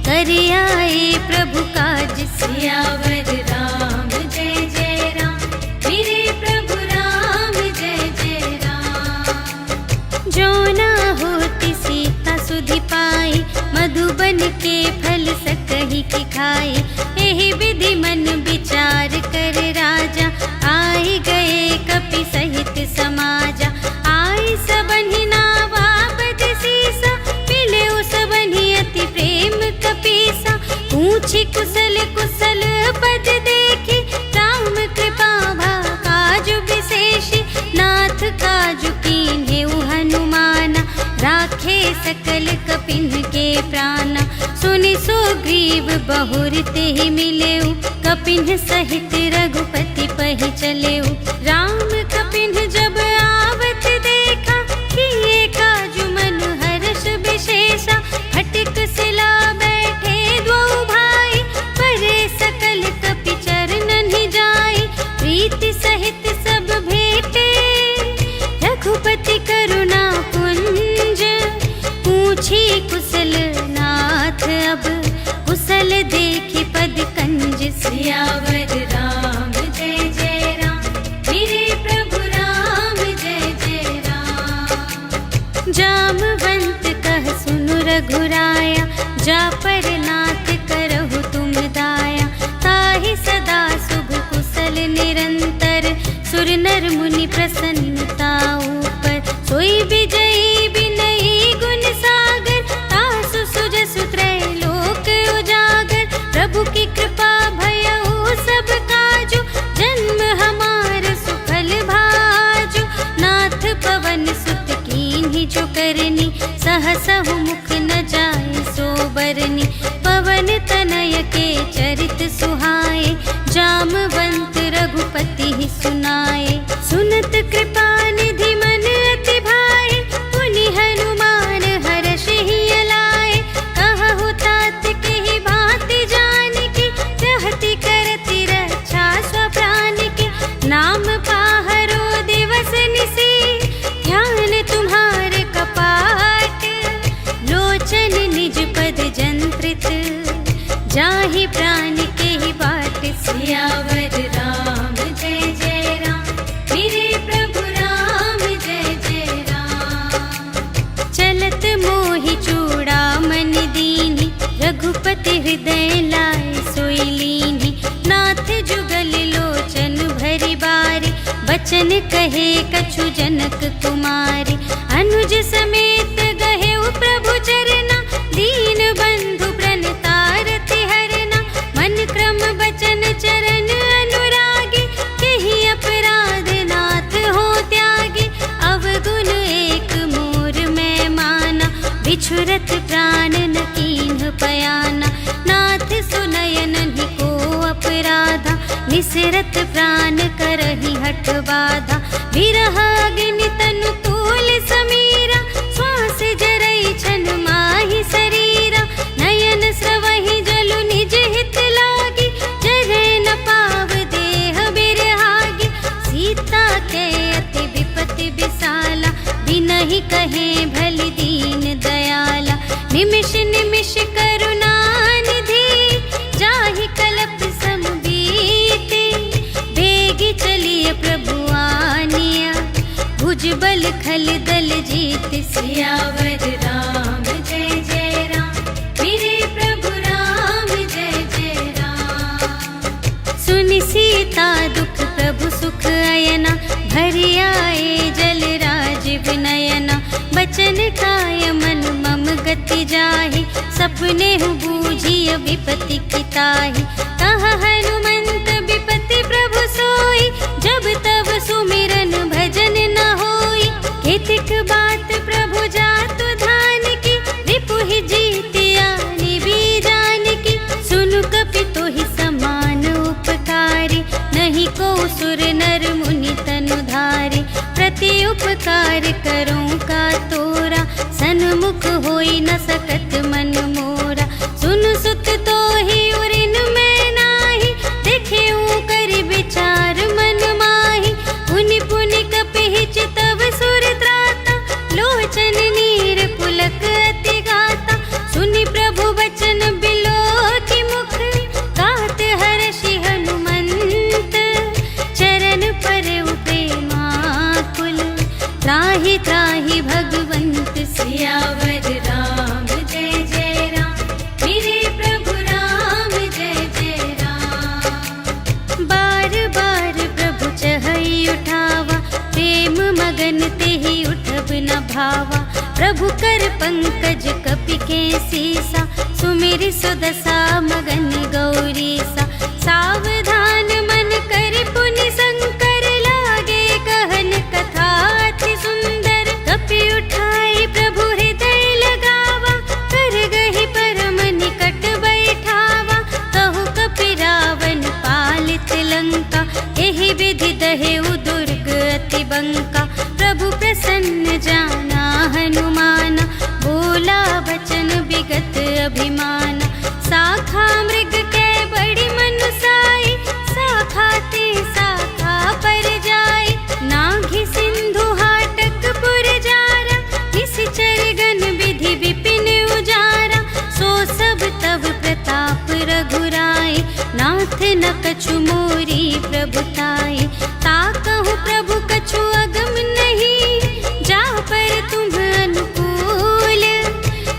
कर आए प्रभु काज। सियावर राम जय जय राम, मेरे प्रभु राम जय जय राम। जो न होती सीता सुधि पाई, मधुबन के फल सकहि की खाई। एहि विधि मन विचार कर राजा, आए गए कपि सहित समाजा। आई सबनि नावा बद सीसा, मिले सबनि अति प्रेम कपीसा। पूछी कुशल कुशल पद देखी, राम कृपा भा काजु विशेषी। नाथ काजु कीन्हेउ हनुमाना, राखे सकल कपिन के प्राणा। सुनि सुग्रीव बहुर तेहि मिलेउ, कपिन सहित रघुपति पहि चलेउ। राम कपिन जब आवत देखा, किए काजु मन हर्ष विशेषा। फटिक सिला बैठे द्वौ भाई, परे सकल कपि चरणन ही जाई। प्रीति सहित सब भेटे, रघुपति करुणा पुंज। पूछी कुशल नाथ अब, कुशल देखी पद कंज। सियावर राम जय जय राम, मेरे प्रभु राम जय जय राम। जामवंत कह सुनु रघुराया, जा पर नाथ करहु तुम दाया। ताहि सदा शुभ कुशल निरंतर, सुर नर मुनि प्रसन्नता ऊपर। सोई विजयी बिनयी गुण सागर, तासु सुजसु त्रैलोक उजागर। प्रभु की कृपा भयउ सब काजु, जन्म हमार सुफल भाजु। नाथ पवन सुत कीन्ही जो करनी, सहसहु मुख न जाय सो बरनी। पवन तनय के चरित सुहाए, जामवंत रघुपति ही सुनाए। सुनत कृपा निधि मन अति भाए, पुनि हनुमान हर्ष ही अलाए। कहु तात केहि भांति जानकी, रहति करति रक्षा स्वप्राण की। नाम पाहरो दिवस निसी, ध्यान तुम्हारे कपाट। लोचन निज पद जंत्रित, जाहि प्राण के ही बाट। सियावर राम जय जय राम, मेरे प्रभु राम जय जय राम। चलत मोहि चूड़ामणि दीन्हि, रघुपति हृदय लाए सोई लीन्हि। नाथ जुगल लोचन भरि बारी, बचन कहे कछु जनक कुमारी। अनुज समेत गहेउ प्रभु चरना, दीन बंधु प्रणतारति हरना। मन क्रम बचन चरण अनुरागी, केहि अपराध नाथ हो त्यागी। अवगुण एक मोर मैं माना, बिछुरत प्राण न कीन्ह पयाना। नाथ सुनयन ही को अपराधा, निसरत प्राण करहि हठ बाधा। विरह अग्नि तनु तूल समीरा, श्वास जरई छन माहि शरीरा। नयन स्रवहि जलु निज हित लागी, जरै न पाव देह बिरहागी। सीता के अति विपति विसाला, बिनहि कहे भलि दीन दयाला। निमिष निमिष करुणा निधि, जाहि कलप सम बीति। बेगी चलिए प्रभु आनिया, भुज बल खल दल जीत। सियावर राम जय जय राम, मेरे प्रभु राम जय जय राम। सुनि सीता दुख प्रभु सुख अयना, भरि आए जल राज विनयना। बचन काय मन मम गति जाहि, सपने हु बूझिय विपति किताहि। कह हनुमंत विपति प्रभु सोई, जब तब सुमिरन भजन न होई। केतिक बात प्रभु जातु धान की, रिपुहि जीत आनि भी जान की। सुनु सुर नर मुनि तनु धारे, प्रति उपकार करूं का तोरा, सन्मुख होई न सकत मन मोरा। सुन सुत तो ही उरिन में नाही, देखे कर विचार मन माही। पुनि पुनि कपिहि चितव सुर त्राता, लोचन नीर पुलक अति गाता। सुनि प्रभु वचन बिलो की मुख, गात हर्षि हनुमंत। चरण पर प्रेमाकुल, त्राहि त्राहि भगवंत। सियावर राम जय जय राम, मेरे प्रभु राम जय जय राम। बार बार प्रभु चहई उठावा, प्रेम मगन तेहि उठब न भावा। प्रभु कर पंकज कपि के सीसा, सुमिर सुदशा मगन गौरीसा। सावधान मन कर पुनि शंकर, लागे कहन कथा अति सुंदर। कपि उठाई प्रभु हृदय लगावा, कर गहि परम निकट बैठावा। कहु कपि रावण पालित लंका, एहि विधि दहेउ दुर्ग अति बंका। प्रभु प्रसन्न जाना हनुमाना, बोला वचन विगत अभिमाना। शाखा मृग के बड़ी मनुसाई, शाखा ते शाखा पर जाई। नाघि सिंधु हाटक पुर जारा, निश्चर गण विधि विपिन उजारा। सो सब तव प्रताप रघुराई, नाथ न कछु मोरी प्रभुताई। ताकहु प्रभु कछु अगम नहीं, जा पर तुम अनुकूल।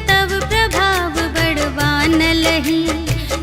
तव प्रभाव बड़वान लही,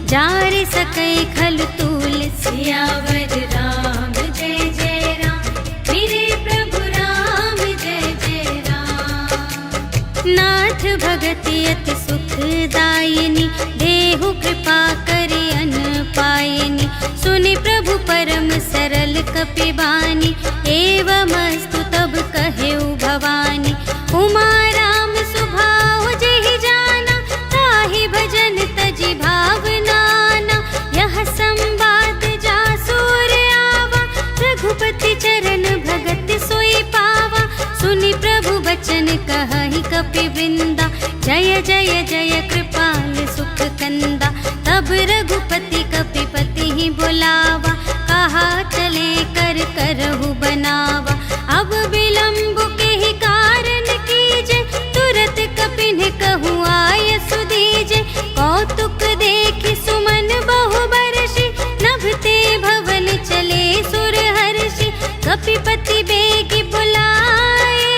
जार सकै खल तूल। सियावर राम जय जय राम, मेरे प्रभु राम जय जय राम। नाथ भगति अति सुखदायिनी, देहु कृपा करि अन पायिनी। सुनि प्रभु परम सरल कपि बानी, एवमस्तु तब कहेउ भवानी। उमा राम सुभाव जेहि जाना, ताहि भजन तजि भावनाना। यह संवाद जासुर आवा, रघुपति चरण भगत सोई पावा। सुनि प्रभु वचन कहहि कपि वृंदा, जय जय जय कृपाल सुख कंदा। तब रघुपति कपिपति ही बुलावा, कहा चले कर करहु बनावा। अब विलंब के ही कारण कीजे, तुरत कपिन कहूँ आय सुदीजे। कौतुक देखि सुमन बहु बरषि, नभते भवन चले सुर हर्षि। कपिपति बेगी बुलाए,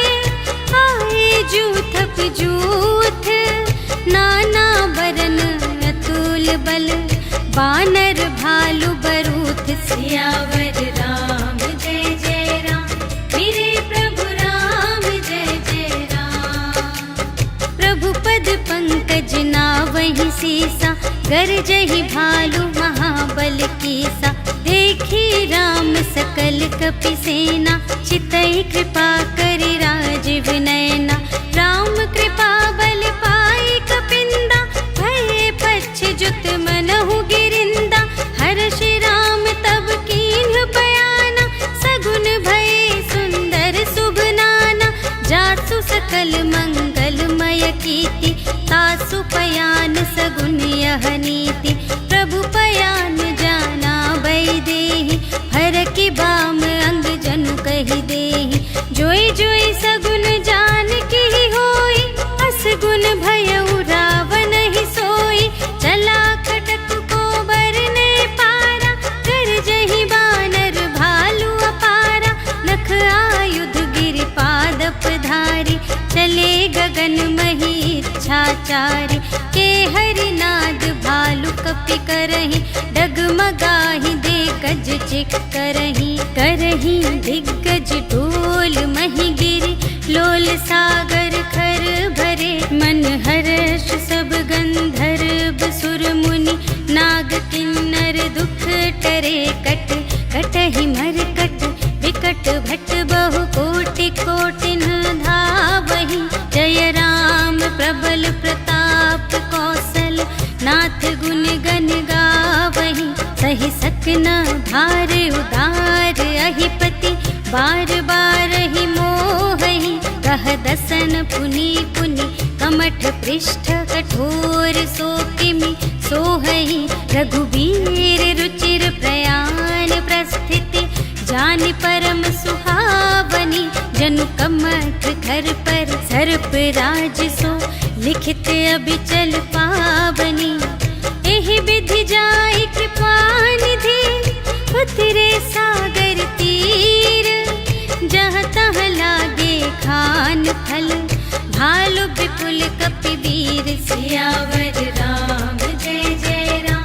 आए जूथप जूथ। नाना बरन अतुल बल, बानर भालु बरूथ। सियावर राम जय जय राम, मेरे प्रभु राम जय जय राम। प्रभु पद पंकज नावहि सीसा, गरजहि भालु महाबल कीसा। देखी राम सकल कपि सेना, चितई कृपा करि राजीव नयना। राम कृपा बल पाई कपिंदा, भये पच्छ जुत मनहु गिरिंदा। हर्षि राम तब कीन्ह बयाना, सगुन भये सुंदर शुभ नाना। जासु सकल मंगलमय कीर्ति, तासु पयान सगुन यह नीति। प्रभु पयान जाना वैदेही, हर की बाम अंग जनु कहि देहि। जोई जोई सगुन जान की होई, असगुन भयउ रावण ही सोई। चला खटक को बरने पारा, कर जहि बानर भालु अपारा। नख आयुध गिरि पादप धारी, चले गगन मही इच्छाचारी। के हरिनाद भालु कपि करहि, डगमगाहि दे गज चिक करहि। करहि दिग्गज ढोल मही गिरि, लोल सागर खर भरे। मन हर्ष सब गंधर्व सुर मुनि, नाग किन्नर दुख टरे। कट कटहि मरकट विकट भट, बहु कोटि कोटिन धावहि। जय राम प्रबल प्रताप कौशल, नाथ गुण गण गावहि। सही सकना भार उदार अहिपति बार बार ही मोहि कह दसन पुनि पुनि कमठ पृष्ठ कठोर सो किमि सोहहि रघुबीर रुचिर प्रयाण प्रस्थिति जानि परम सुहावनी जनु कमठ घर पर सर्प राज सो लिखित अबिचल पावनी एहि विधि जाय कृपा निधि उतरे सागर तीर जहाँ तहाँ लागे खान फल भालु विपुल कपिवीर सियावर राम जय जय राम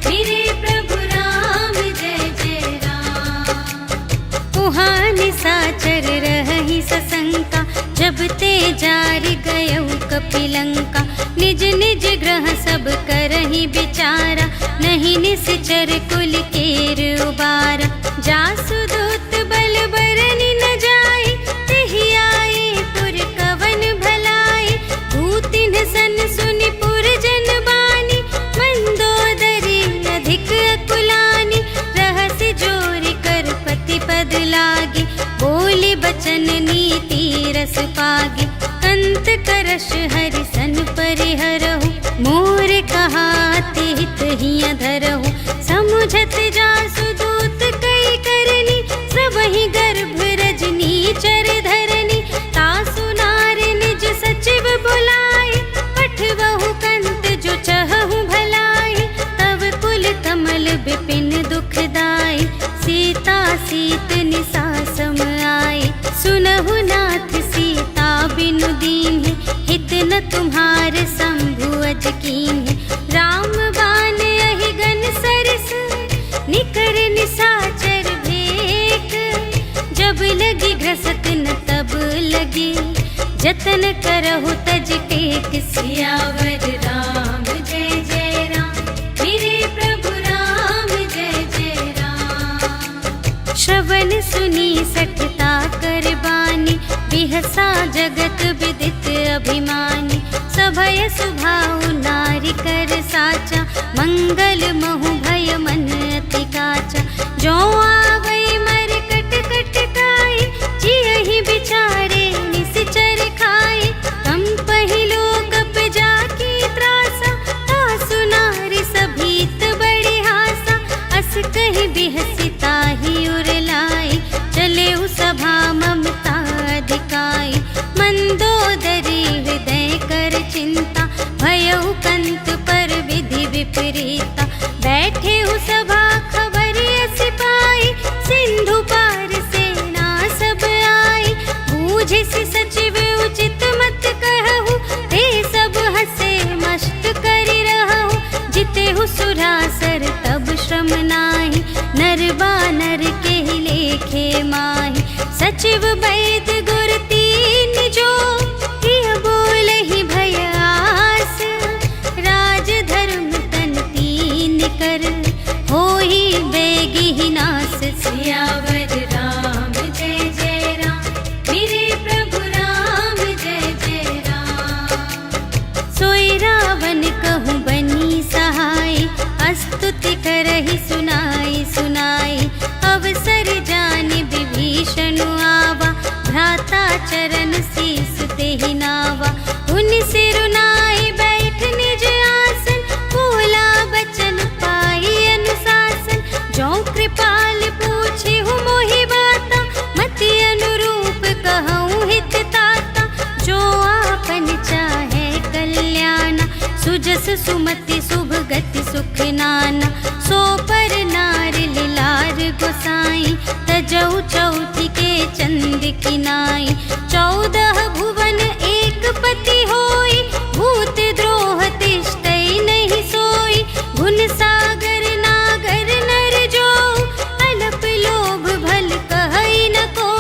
मेरे प्रभु राम जय जय राम। उहाँ निसाचर रही सशंका जब ते जारि गयौ कपिलंका निज निज ग्रह सब करहि विचारा नहीं निश्चर कुल केर उबारा जासु दूत बल बरनि न जाय तेहि आए पुर कवन भलाई भूतिन सन सुनि पुर जन बानी मंदोदरी अधिक अकुलानी रहस्य जोरि कर पति पद लागी बोली बचन नीति रस पागी कंत करश हरि सन परिहरहु मोर कहाते हित हिय धरहु समुझत जासु दूत कई करनी सबहि गर्भ रजनी चर धरनी तासु नार निज सचिव बुलाए पठवहु कंत जो चहहु भलाई तब कुल कमल विपिन दुखदाई सीता सीत निसा सम आए सुनहु नाथ सीता बिनु दीन्हि हित न तुम्हार शंभु अज कीन्हि राम बान अहि गन सरस निकर निसाचर भेक जब लगी घसत न तब लगी जतन करहु तज टेक सियावर राम जय जय राम मेरे प्रभु राम जय जय राम। श्रवण सुनी सठता कर बानी बिहसा जगत विदित अभिमानी सभय सुभाउ नारी कर साचा मंगल महु भय मन अति काचा जो आवै मर कट कट काई जियहि बिचारे निश्चर खाई कम पहिलो कप जाकी त्रासा तासु नारी सभीत बड़ी हासा अस कहि बिहसिता ही उरलाई चले सभा ममता दिखाई मंदोदरी हृदय कर चिंता भयउ कंत पर विधि विपरीता बैठे सभा खबर अस पाई सिंधु पार सेना सब आई बूझिसि सचिव उचित मत कहु ते सब हसे मस्त करि रहु जितेहु सुरासर तब श्रम नाही नर बानर के लेखे माही सचिव वैद गुर तीन जो प्रिय बोलहि भय आस राज धर्म तन तीन कर होहि बेगी नास सियावर राम जय जय राम मेरे प्रभु राम जय जय राम। सोई रावण कहूँ बनी सहाय स्तुति करहि सुनाई सुनाई अवसर जानि विभीषण आवा भ्राता चरण शीस तेहि नावा उन सिरुनाई बैठ निज आसन बोला बचन पाई अनुशासन जो कृपाल पूछे हूँ मोहि बाता मति अनुरूप कहूँ हित ताता जो आपन चाहे कल्याण सुजस सुमति शुभ गति सुख नाना सो पर नार लिलार गोसाई तजौ चौथी के चंद की नाई 14 भुवन एक पति होई भूत द्रोह तिष्ठै नहीं सोई गुण सागर नागर नर जो अलप लोभ भल कहै न को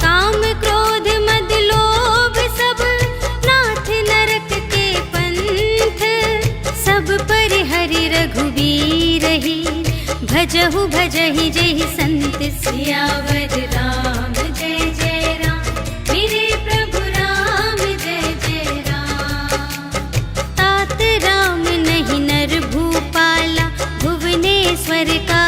काम क्रोध मद लोभ सब नाथ नरक के पंथ सब पर हरि रघुवीर ही भजहु भजहि जेहि संत सियावर राम जय जय राम मेरे प्रभु राम जय जय राम। तात राम नहीं नर भूपाला भुवनेश्वर का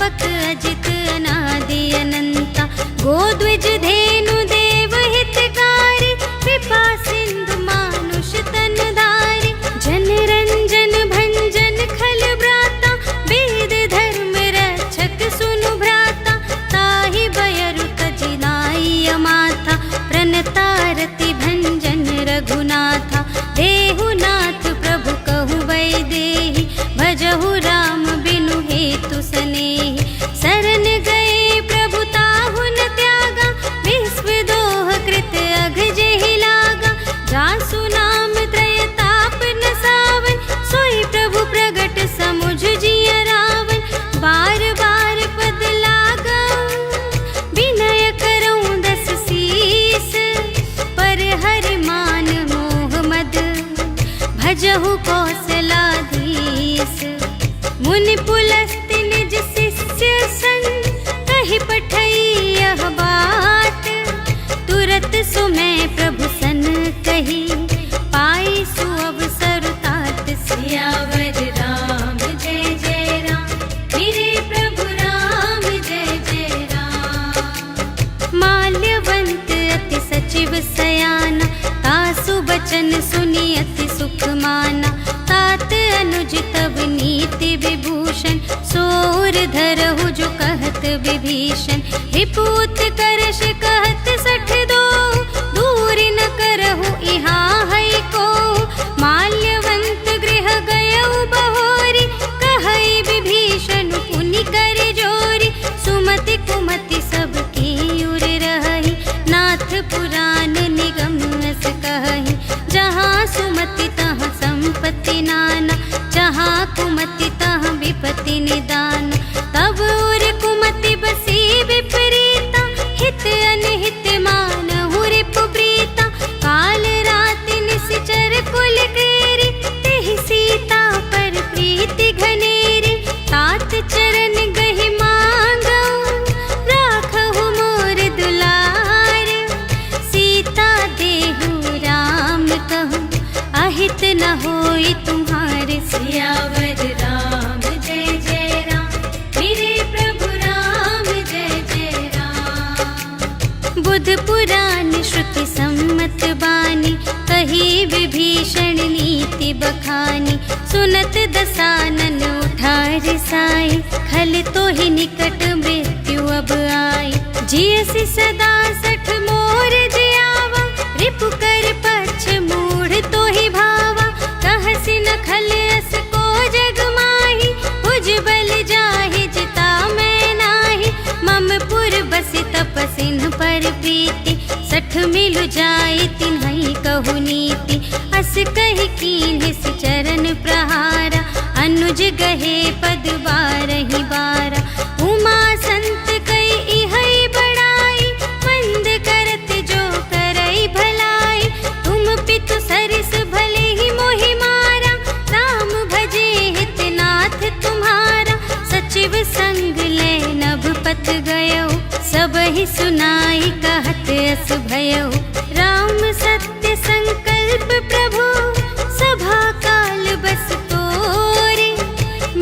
व्यापक अजित अनादि अनंता, गोद्विज धेनु देव हितकारी, कृपा सिंधु मानुष तन धारी, जन रंजन भंजन खल ब्राता, वेद धर्म रक्षक सुनु भ्राता, ताहि बयरु तजिनाई माथा, प्रणतारति भंजन रघुनाथा, देहुनाथ प्रभु कहु वैदेही, भजहु राम बिनु हेतु सनेही, शरण गए प्रभु ताहु न त्यागा, विश्व दोह कृत अघ जेहि लागा, जासु नाम त्रय ताप न सावन, सोई प्रभु प्रगट समुझ जिय रावण, बार बार पद लागा विनय करऊं दस सीस, पर हरि मान मोह मद, भजहु कौशलाधीश, मुनि पुलस्त्य निज शिष्य संग, कहि पठई यह बात, तुरत सुमय प्रभु सन कही, पाई सुअवसर तात, सियावर राम जय जय राम, मेरे प्रभु राम जय जय राम। माल्यवंत अति सचिव सयाना, तासु बचन सुनि अति सुख माना, तात अनुज तब नीति विभूषण, सोर धरहु जो कहत विभीषण, रिपुत करश कहत सठ दो, दूर न करहु इहाँ है को, माल्यवंत गृह गयउ बहोरी, कहई विभीषण पुनि कर जोरी, सुमति कुमति सब की उर रही, नाथ पुराण निगम अस कहही, जहाँ सुमति तहाँ संपत्ति नाना, जहाँ कुमति तहाँ विपत्ति निदान, तब उर कुमति बसी विपरीता, हित अनहित मानहु रिपु प्रीता, काल राति निश्चर कुल केरी, तेहि सीता पर प्रीति घनेरी, तात चरण गहि मांगऊ, राखहु मोर दुलार, सीता देहु राम कहूँ, अहित न होई तुम्हारे, सियावर राम जय जय राम, मेरे प्रभु राम जय जय राम। बुध पुराण श्रुति सम्मत बानी, कही विभीषण नीति बखानी, सुनत दसानन उठा रिसाई, खल तो ही निकट मृत्यु अब आई, जियसि सदा सठ मोर जियावा, रिपु कर पक्ष मूढ़ तो ही भावा, कहसि न खल अस को जग माही, भुज बल जाहि जिता मैं नाही, मम पुर बसि तपसिन पर प्रीति, सठ मिलु जाई तिन्हई कहु नीति, अस कहि कीन्हि सि चरण प्रहारा, अनुज गहे पद बारहि बारा, उमा संत कई इहै बड़ाई, मंद करत जो करई भलाई, तुम पितु सरिस भले ही मोहि मारा, राम भजे हित नाथ तुम्हारा, सचिव संग ले नभ पत गयो, सब ही सुनाई कहत अस भयो, राम सत्य संकल्प प्रभु, सभा काल बस तोरे,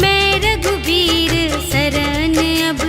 मैं रघुबीर शरण अब,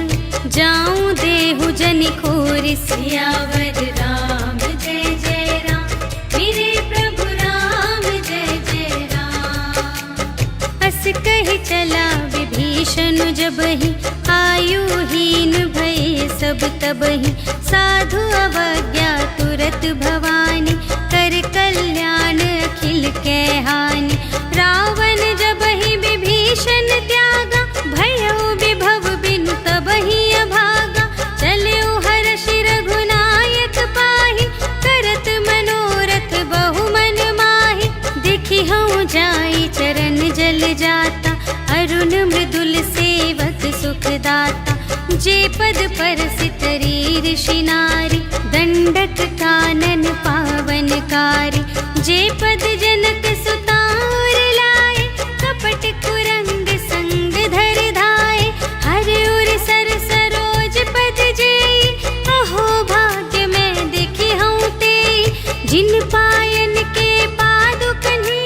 जाऊं देहु जनि खोरि, सियावर राम जय जय राम, मेरे प्रभु राम जय जय राम। अस कहि चला विभीषण जबहि, आयुहीन भये सब तबहि, साधु अवज्ञा तुरत भवानी, कर कल्याण अखिल कै हानि, रावण जबहि विभीषण त्यागा, भयउ विभव बिनु तबहि अभागा, चलऊ हर्षि रघुनायक पाहि, करत मनोरथ बहु मन माहि, देखि हऊँ जाई चरण जल जाता, अरुण मृदुल सेवक सुखदाता, जे पद परसितरी ऋषि नारी, दंडक कानन पावनकारी, जे पद जनक सुतार लाए, कपट कुरंग संग धर धाए, हर उर सर सरोज पद जेई, अहो भाग्य मैं देखी हूँ तेई, जिन पायन के पादुकन्हि,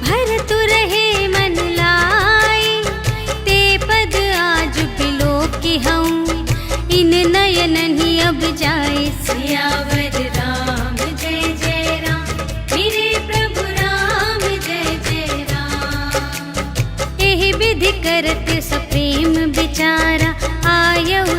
भरतु रहे मन लाई, ते पद आज बिलोक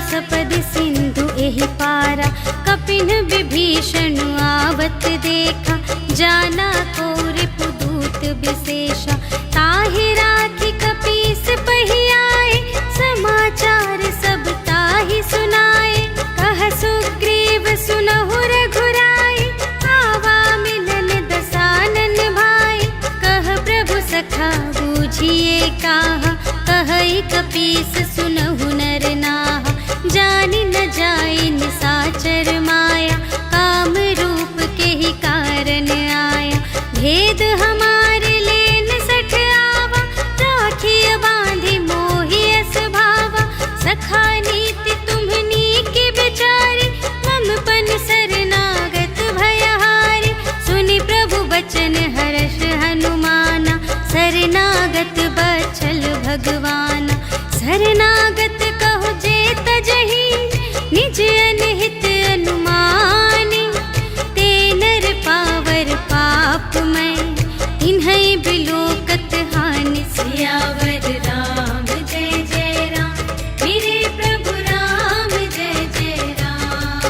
सपद सिंधु एहि पारा, कपिन विभीषण आवत देखा, जाना को रिपुदूत विशेषा, ताहि राखी कपीस पहियाए, समाचार सब ताहि सुनाए, कह सुग्रीव सुनहु रघुराई, आवा मिलन दसानन भाई, कह प्रभु सखा बूझिए काहा, कहई कपीस सुनहु नर नाहा, जानि न जाई निसाचर माया, काम रूप के ही कारण आया, भेद हमारे लेन सठ आवा, राखिय बांधि मोहि अस भावा, सखा नीति तुम्हनी की बिचारी, मम पन शरणागत भयहारी, सुनि प्रभु बचन हर्ष हनुमाना, शरणागत बचल भगवाना, शरणागत कहो जे तजहि, निज अनहित अनुमानी, ते नर पावर पाप मैं, तिन्है बिलोकत हानि, सियावर राम जय जय राम, मेरे प्रभु राम जय जय राम,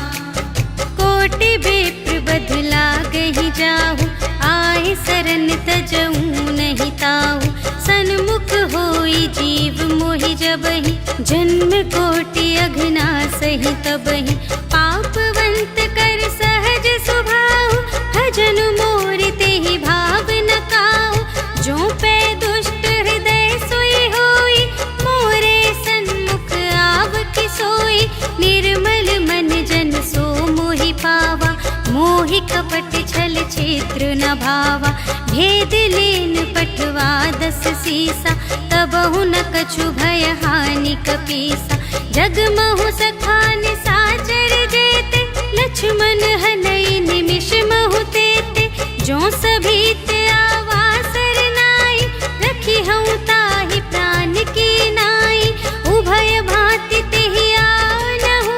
कोटि विप्र बदला गहि जाहु, आए सरन तजऊ नहीं ताहु, सन्मुख होई जीव मोहि जबहि, जन्म कोटि अघना सही तबहि, पापवंत कर सहज सुभाहु, भजन मोर तेहि भाव न काहु, जो पै दुष्ट हृदय सोई होई, मोरे सन्मुख आव कि सोई, निर्मल मन जन सो मोहि पावा, मोहि कपट छल छिद्र न भावा, भेद लेन पठवा दस सीसा, तबहु न कछु भय हानि कपीसा, जगमहु सखा निसाचर जेते, लक्ष्मण हनई निमिष महु तेते, जो सभीत आवा सरनाई, रखी हूँ ताहि प्राण की नाई, उभय भांति तेहि आनहु,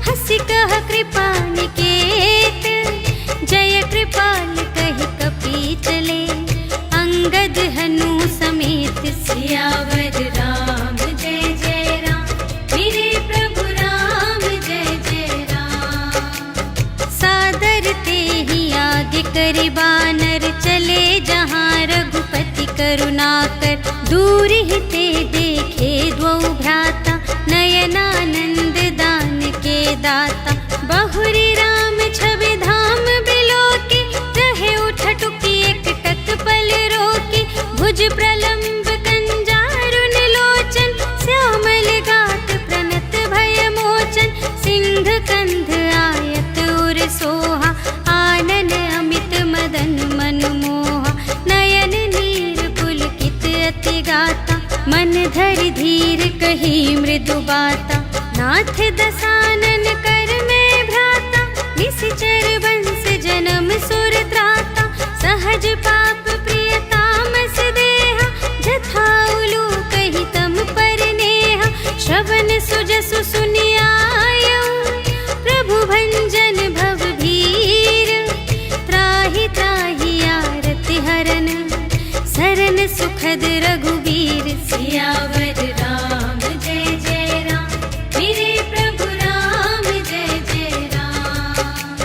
हंसी कह कृपा निकेत, जय कृपाल कहि कपी चले, अंगद हनु समेत, सियावर राम जय जय राम, मेरे प्रभु राम जय जय राम, सादर तेहि आगे करि बानर, चले जहाँ रघुपति करुणाकर, दूर ही ते देखे द्वौ भ्राता, नयनानंद दान के दाता, बहुरी राम छवि धाम बिलोकी, रहे उठटुकी एक टक पल रोकी, भुज प्रलंब कंजारुन लोचन, श्यामल गात प्रणत भय मोचन, सिंह कंध आयत उर सोहा, आनन अमित मदन मन मोहा, नयन नीर पुलकित अति गाता, मन धरि धीर कही मृदु बाता, नाथ दसानन कर में भ्राता, निश्चर वंश जन्म सुर त्राता, सहज पाप प्रिय तामस देहा, जथा उलूक ही तम पर नेहा, श्रवण सुजसु सुनियायऊ, प्रभु भंजन भव भीर, त्राहि त्राहि आरति हरन, सरन सुखद रघुबीर, सियावर राम जय जय राम, मेरे प्रभु राम जय जय राम,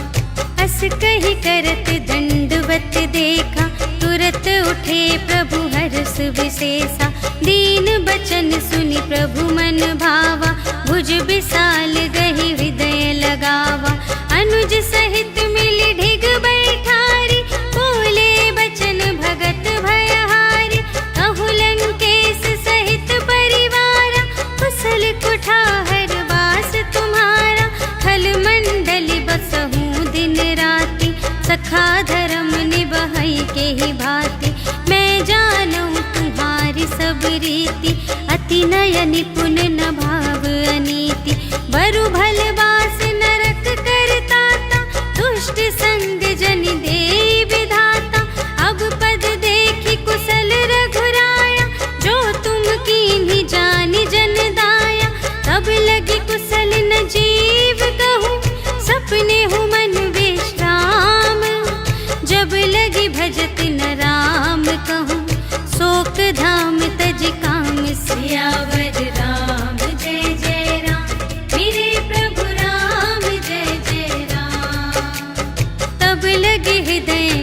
अस कहि करत दंडवत देखा, तुरत उठे प्रभु हर्ष विशेषा, दीन बचन सुनि प्रभु मन भावा, भुज विशाल गहि हृदय लगावा, अनुज सहित मिलि ढिग बैठारी, बोले बचन भगत भयहारी, कहु लंकेश सहित परिवारा, कुशल कुठार वास तुम्हारा, खल मंडल बसहु दिन राति, सखा धर्म निबहई के ही भांति, मैं जानूं तुम्हारी सब रीति, अति नय निपुण न भाव अनीति, बरु भल बास नरक करताता, दुष्ट संग जन देई विधाता, अब पद देखी कुशल रघुराया, जो तुम कीन्ही जानि जन दाया, तब लगी कुशल न जीव कहूँ, सपने हूँ मन विश्राम, जब लगी भजत न राम कहूँ, शोक धाम तज काम, सियावर राम जय जय राम,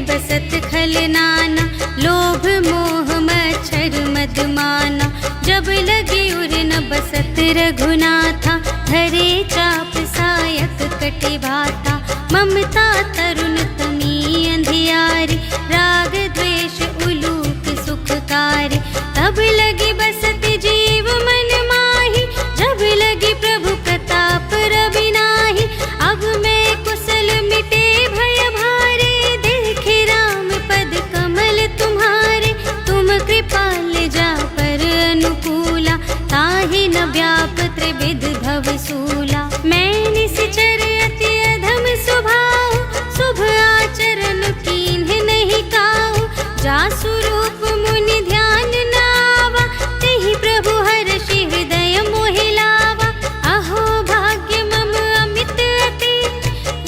बसत खल नाना, लोभ मोह मच्छर मदमाना। जब लगे उर न बसत रघुनाथा, धरे चाप सायक कटि भाता। ममता तरुण तमी अंधियारी, राग द्वेष उलूक सुखकारी। तब लगी बसत जीव मन माही, जब लगी प्रभु प्रताप रवि नाही। अब मैं कुशल मिटे भय भारे, देखे राम पद कमल तुम्हारे। तुम कृपाल जा पर अनुकूला, ताहि न व्याप त्रिविध भव सूला। मैं निश्चर अति अधम स्वभाव, शुभ आचरण कीन्ह नहीं काहू। जासु रूप मुनि ध्यान न आवा, तेहि प्रभु हर्षि हृदय मोहि लावा। अहो भाग्य मम अमित अति,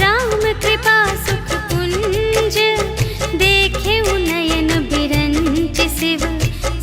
राम कृपा सुख कुंज। देखे नयन बिरंच शिव,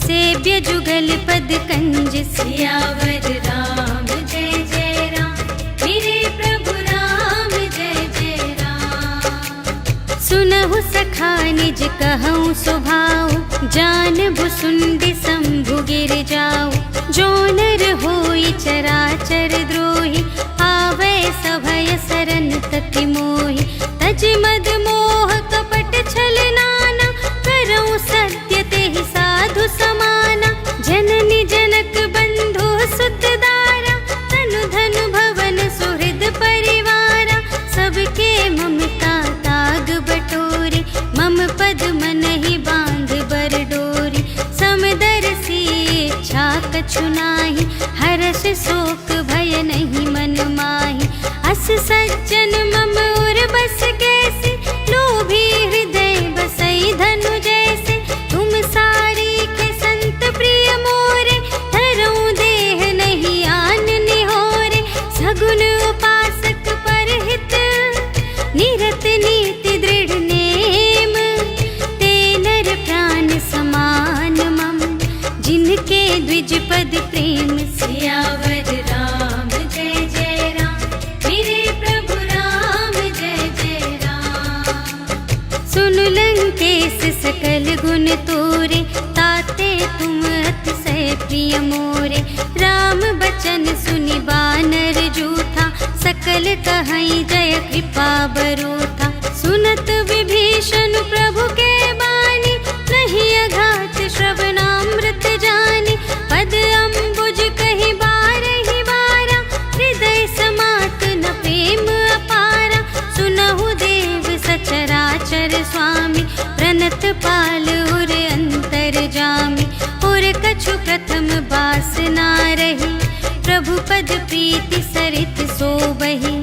सेव्य जुगल पद कंज। सियावर राम जय जय राम, मेरे प्रभु राम जय जय राम। सुनहु सखा निज कहूँ स्वभाव, जानबु सुंदि शंभु गिर जाऊ। जो नर होई चराचर द्रोही, आवे सभय सरन तति मोहि। तज मद मोह कपट छल नाना, करऊँ सत्य तेहि साधु समाना। जननी जनक बंधु सुत दारा, तनु धनु भवन सुहृद परिवारा। सबके ममता ताग बटोरी, मम पद मन ही बांध बर डोरी। समदर्शी इच्छा कछु नाही, हर्ष शोक भय नहीं मन माही। अस सज्जन मम उर बस कैसे, लोभी हृदय बसई धनु जैसे। तुम सारी के संत प्रिय मोरे, धरूं देह नहीं आन निहोरे। सगुन उपासक परहित, निरत नीति दृढ़ नेम। ते नर प्राण समान मम, जिनके द्विज पद प्रेम। सियावर राम जय जय राम, मेरे प्रभु राम जय जय राम। सुन लंकेश सकल गुण तोरे, ताते तुम अतिशय प्रिय मोरे। राम बचन सुनि बानर जूठा, सकल कहई जय कृपा बरूथा। सुनत विभीषण प्रभु के बानी, नहीं अघात श्रवणामृत जानी। पद अम्बुज कहि बारहि बारा, हृदय समात न प्रेम अपारा। सुनहु देव सचराचर स्वामी, प्रणत पाल उर अंतर जामी। उर कछु प्रथम बासना रही, प्रभु पद प्रीति सरित सोबही।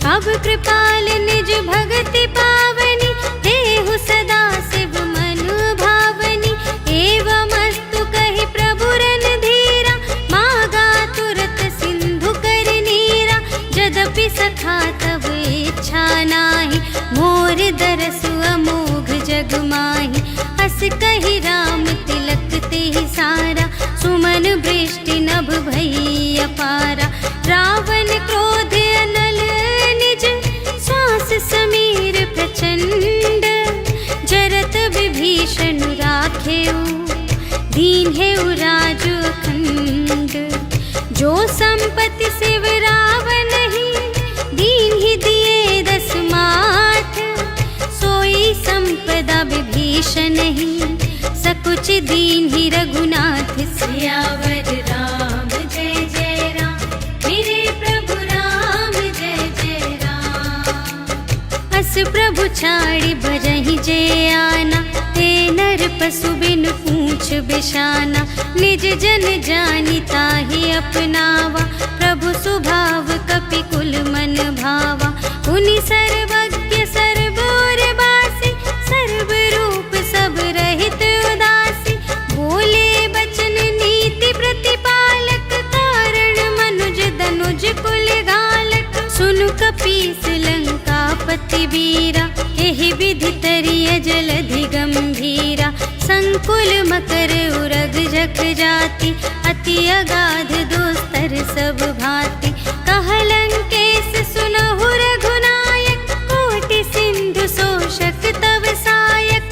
अब कृपाल निज भगति पावनी, देहु सदा शिव मनु भावनी। एवमस्तु कहि प्रभु रणधीरा, मागा तुरत सिंधु कर नीरा। यद्यपि सखा तब इच्छा नाही, मोर दरसु अमोघ जग माही। अस कहि राम तिलक तेहि सारा, सुमन वृष्टि नभ भई अपारा। रावण क्रोध अनल निज, श्वास समीर प्रचंड। जरत विभीषण राखेउ, दीन्हेउ राजु अखंड। जो संपत्ति शिव रावण ही, दीन्हि दिए दस माथ। सोई संपदा विभीषण ही, सकुच दीन्हि रघुनाथ। सियावर राम जय जय राम, मेरे प्रभु राम जय जय राम। अस प्रभु छाड़ि भजहि जे आना, ते नर पशु बिन पूछ बिशाना। निज जन जानि ताहि अपनावा, प्रभु सुभाव कपि कुल मन भावा। उनि सर्वज्ञ सर्व उर बासी, सर्व रूप सब रहित उदासी। बोले बचन नीति प्रतिपालक, कारण मनुज धनुज कुल घालक। सुनु कपीस लंकापति वीरा, केहि विधि तरिय जलधि गंभीरा। संकुल मकर उरग जख जाति, अति अगाध दुस्तर सब भांति। कह लंकेश सुनहु रघुनायक, कोटि सिंधु शोषक तव सायक।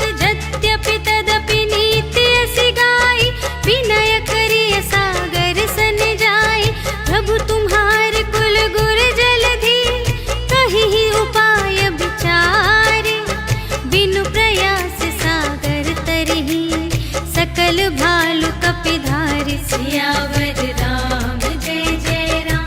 भालु कपिधारी। सियावर राम जय जय राम,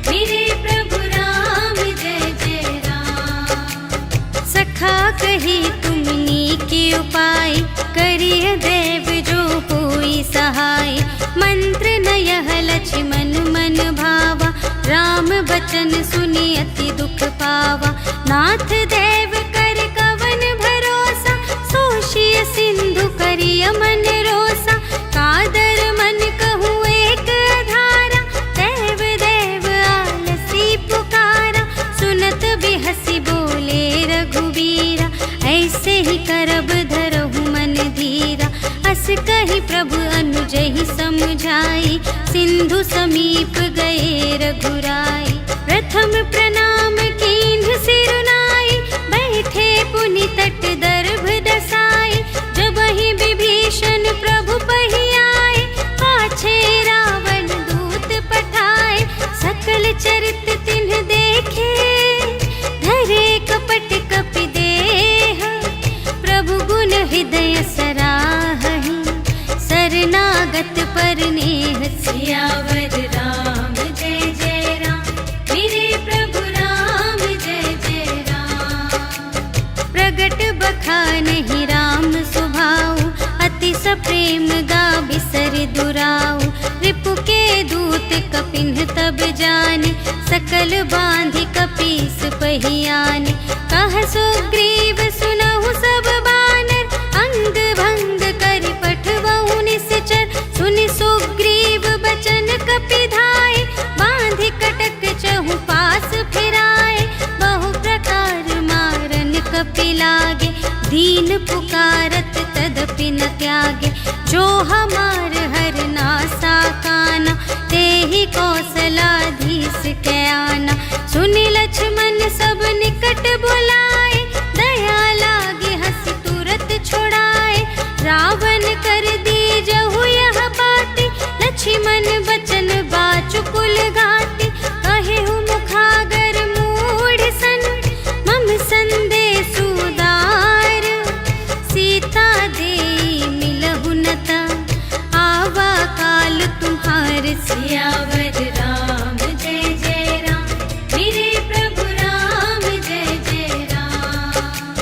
मेरे प्रभु राम जय जय राम। सखा कही तुमनी के उपाय, करिय देव जो होई सहाय। मंत्र न यह लक्ष्मण मन भावा, राम बचन सुनि अति दुख पावा। नाथ देव कर कवन भरोसा, सोषिय सिंधु करिय मन रोसा। कादर मन कहूँ एक आधारा, देव देव आलसी पुकारा। सुनत बिहसी बोले रघुबीरा, ऐसे ही करब धरहु मन धीरा। अस कही प्रभु अनुजहि समझाई, सिंधु समीप गए रघुराई। प्रथम प्रणाम कीन्ह सिरुनाई, बैठे पुनि तट दर्भ दसाई। जबहि विभीषण प्रभु पहि आए, पाछे रावण दूत पठाए। सकल चरित तिन्ह देखे, धरे कपट कपि देह। प्रभु गुण हृदय सराहहि, शरणागत पर नेह। सियावर राम जय जय राम, मेरे प्रभु राम जय जय राम। प्रगट बखानहि राम सुभाऊ, अति सप्रेम गा बिसर दुराऊ। रिपु के दूत कपिन्ह तब जाने, सकल बांधि कपीस पहियाने। कह सुग्रीव सुनहु सब बानर, अंग भंग करि पठबहु निश्चर। सुनि सुग्रीव बचन कपिधाय, बांधि कटक चहु पास फिराए। बहु प्रकार मारन कपि लागे, दीन पुकारत तदपि न त्यागे। जो हमार हर नासा काना, तेहि कौशलाधीश के आना। सुनि लक्ष्मण सब निकट बुलाए, दया लागे हंसी तुरत छुड़ाए। रावण कर दीजहु यह बाती, लक्ष्मण बचन बाचुकुल घाती। कहेहु मुखागर मूढ़ सन, मम संदेश उदार। सीता देई मिलहु न ता, आवा काल तुम्हार। सियावर राम जय जय राम, मेरे प्रभु राम जय जय राम।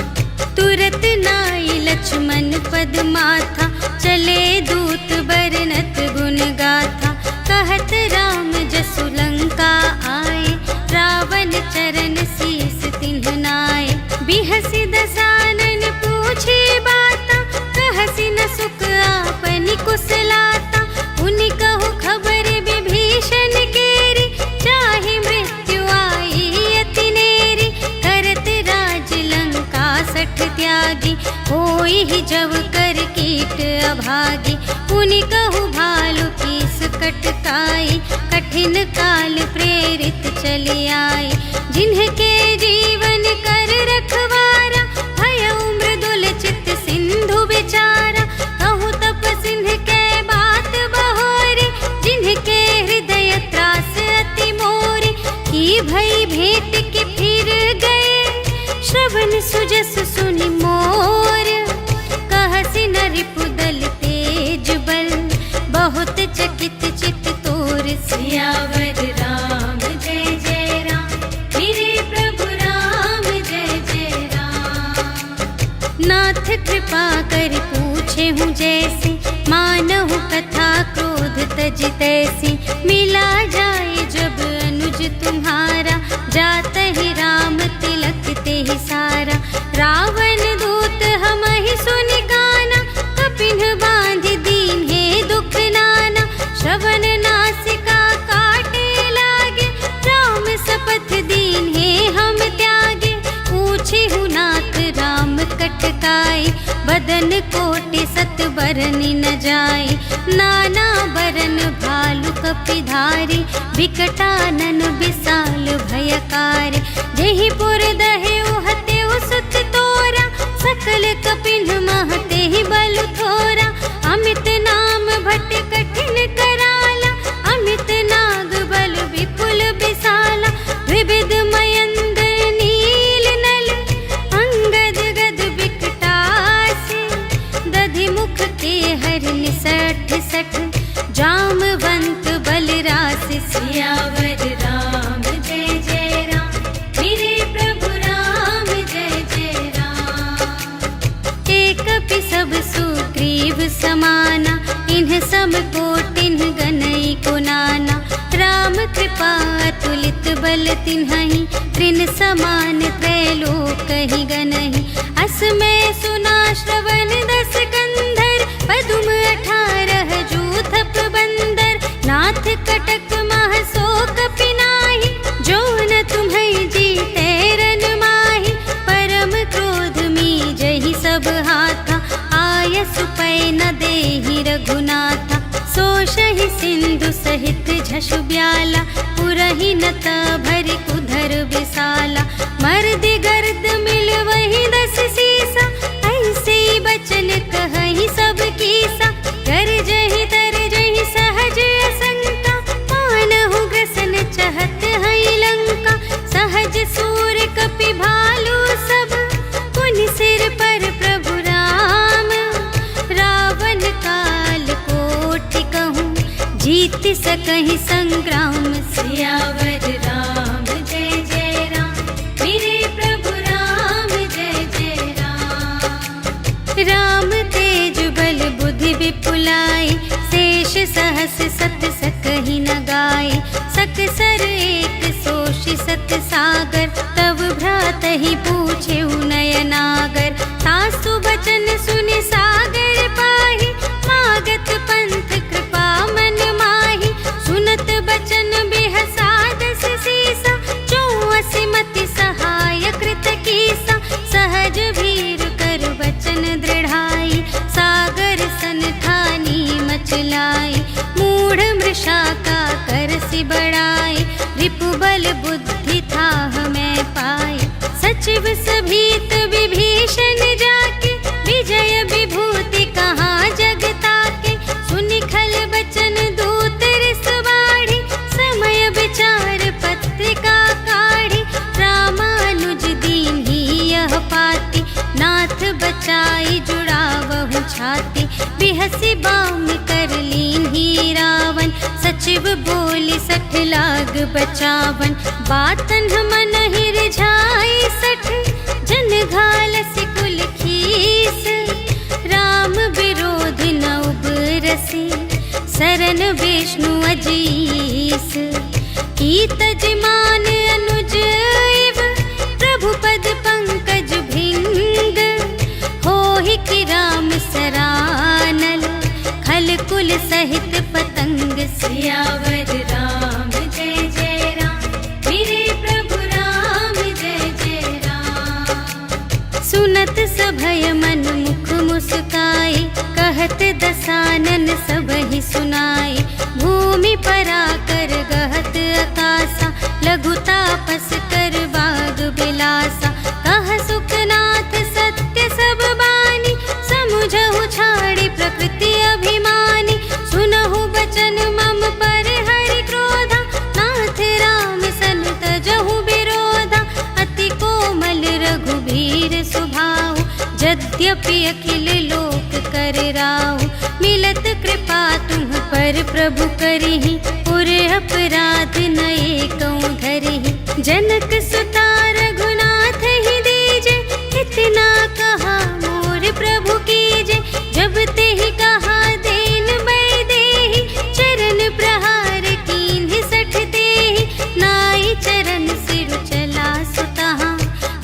तुरत नाई लक्ष्मण पद माथा, चले दूत बरनत गुण गाथा। कहत राम जसु लंका आए, रावण चरण शीस तिन्ह नाए। बिहसि दसानन पूछे बाता, कहसि न सुख आपनि कुशलाता। उनि कहु खबर विभीषण केरी, चाहे मृत्यु आई अति नेरी। करत राज लंका सठ त्यागी, होई ही जब कर कीट अभागी। उनि कहु भालु कीस कटकाई, कठिन काल प्रेरित चली आई। जिन्हके जीवन कर रखवारा, भयउ मृदुल चित्त सिंधु विचारा। कहु तप सिंह के बात बहोरी, जिन्हके हृदय त्रास अति मोरी। की भई भेंट के फिर गए, श्रवण सुजस सुनि मोर। कहसि न रिपुदल तेज बल, बहुत चकित चित तोर। सियावर राम जय जय राम, मेरे प्रभु राम जय जय राम। नाथ कृपा कर पूछे हूँ जैसे, मानहु कथा क्रोध तज तैसी। मिला जाए जब अनुज तुम्हारा, जात ही राम तिलक ते ही सारा। रावण दूत हमहि सुनि गाना, कपिन्ह बांधि दीन्हे दुख नाना। श्रवण नासिका काटे लागे, राम शपथ दीन्हे हम त्यागे। पूछे हूँ नाथ राम कटकाई, बदन कोटि सत बरनि न जाई। नाना बरन भालु कपिधारी, विकटानन विशाल भयकारी। जेहि पुर दहेउ हतेउ सुत तोरा, सकल कपिन्ह महते ही बल थोरा। अमित नाम भट कठिन कराला, अमित नाग बल विपुल विशाला। विविध मयंद नील नल, अंगद गद विकटासी। दधि मुख के हरन 60 जामवंत बलरास सियावर राम जय जय राम, मेरे प्रभु राम जय जय राम। एक कपि सब सुग्रीव समाना, इन्ह सम कोटिन्ह गनई को नाना। राम कृपा अतुलित बल तिन्हहि, त्रिन समान त्रैलोकहि गनहि। अस मैं सुना श्रवण 10 कंधर, पदुम 18 जूथप बंदर। नाथ कटक मह शोक पिनाहि, जो न तुम्है जीते रन माहि। परम क्रोध मी जहि सब हाथा, आयसु पै न देहि रघुनाथा। सोषहि सिंधु सहित झषु ब्याला, पुरहि नत भरि कुधर विसाला। मर्द गर्द मिल वही 10 सीसा, ऐसे बचन कहहि सब कीसा। गरजहि तरजहि सहज असंका, मानहु ग्रसन चहत हई लंका। सहज सूर कपि भालू सब, पुनि सिर पर प्रभु राम। रावण काल कोटि कहूँ, जीत सकहि संग्राम। सियावर राम जय जय राम, मेरे प्रभु राम जय जय राम। राम तेज बल बुद्धि विपुलाई, शेष सहस सत सकहि न गाई। सकसर एक सोषि सत सागर, तब भ्रातहि पूछे नयनागर। तासु बचन सुनि सागर पाहि, मागत पंथ कृपा मन माहि। सुनत बचन बिहसा 10 सीसा, 84 मति सहाय कृत कीसा। सहज भीर कर बचन दृढ़ाई, सागर सन ठानी मचलाई। मूढ़ मृषा का करसि बढ़ाई, रिपु बल बुद्धि थाह मैं पाई। सचिव सभीत विभीषण जाके, विजय विभूति कहाँ जग ताके। सुनि खल बचन दूत रिस बाढ़ी, समय विचार पत्रिका काढ़ी। रामानुज दीन्ही यह पाती, नाथ बचाई जुड़ावहु छाती। बिहसि बाम कर लीन्ही रावण, सचिव बोली 60 लाग बचावन। बातन मन ही रिझाई 60, जन घालसि कुल खीस। राम विरोधी न उबरसि, सरन विष्णु अजीस। कीत जिमान अनुज इव, प्रभु पद पंकज भृंग। होहि कि राम सरानल, खल कुल सहित पतंग। सियावर राम जय जय राम, मेरे प्रभु राम जय जय राम। सुनत सभय मन मुख मुस्काई, कहत दसानन सबहि सुनाई। भूमि पराकर गहत आकासा, लघु तापस कर बाग बिलासा। कह सुखनाथ सत्य सब बानी, समुझहु छाड़ी प्रकृति अभिमानी। सुनहु बचन मम पर हरि क्रोधा, नाथ राम सन तजहु विरोधा। अति कोमल रघुबीर सुभाऊ, यद्यपि अखिल लोक कर राऊ। मिलत कृपा तुम पर प्रभु करिहि, पुर अपराध न एकौ धरिहि। जनक सुता रघुनाथ ही दीजे, इतना कहा मोर प्रभु कीजे। जब तेहि कहा देन बै देहि, चरण प्रहार कीन्हि 60 देहि। नाई चरण सिरु चला सुतहाँ,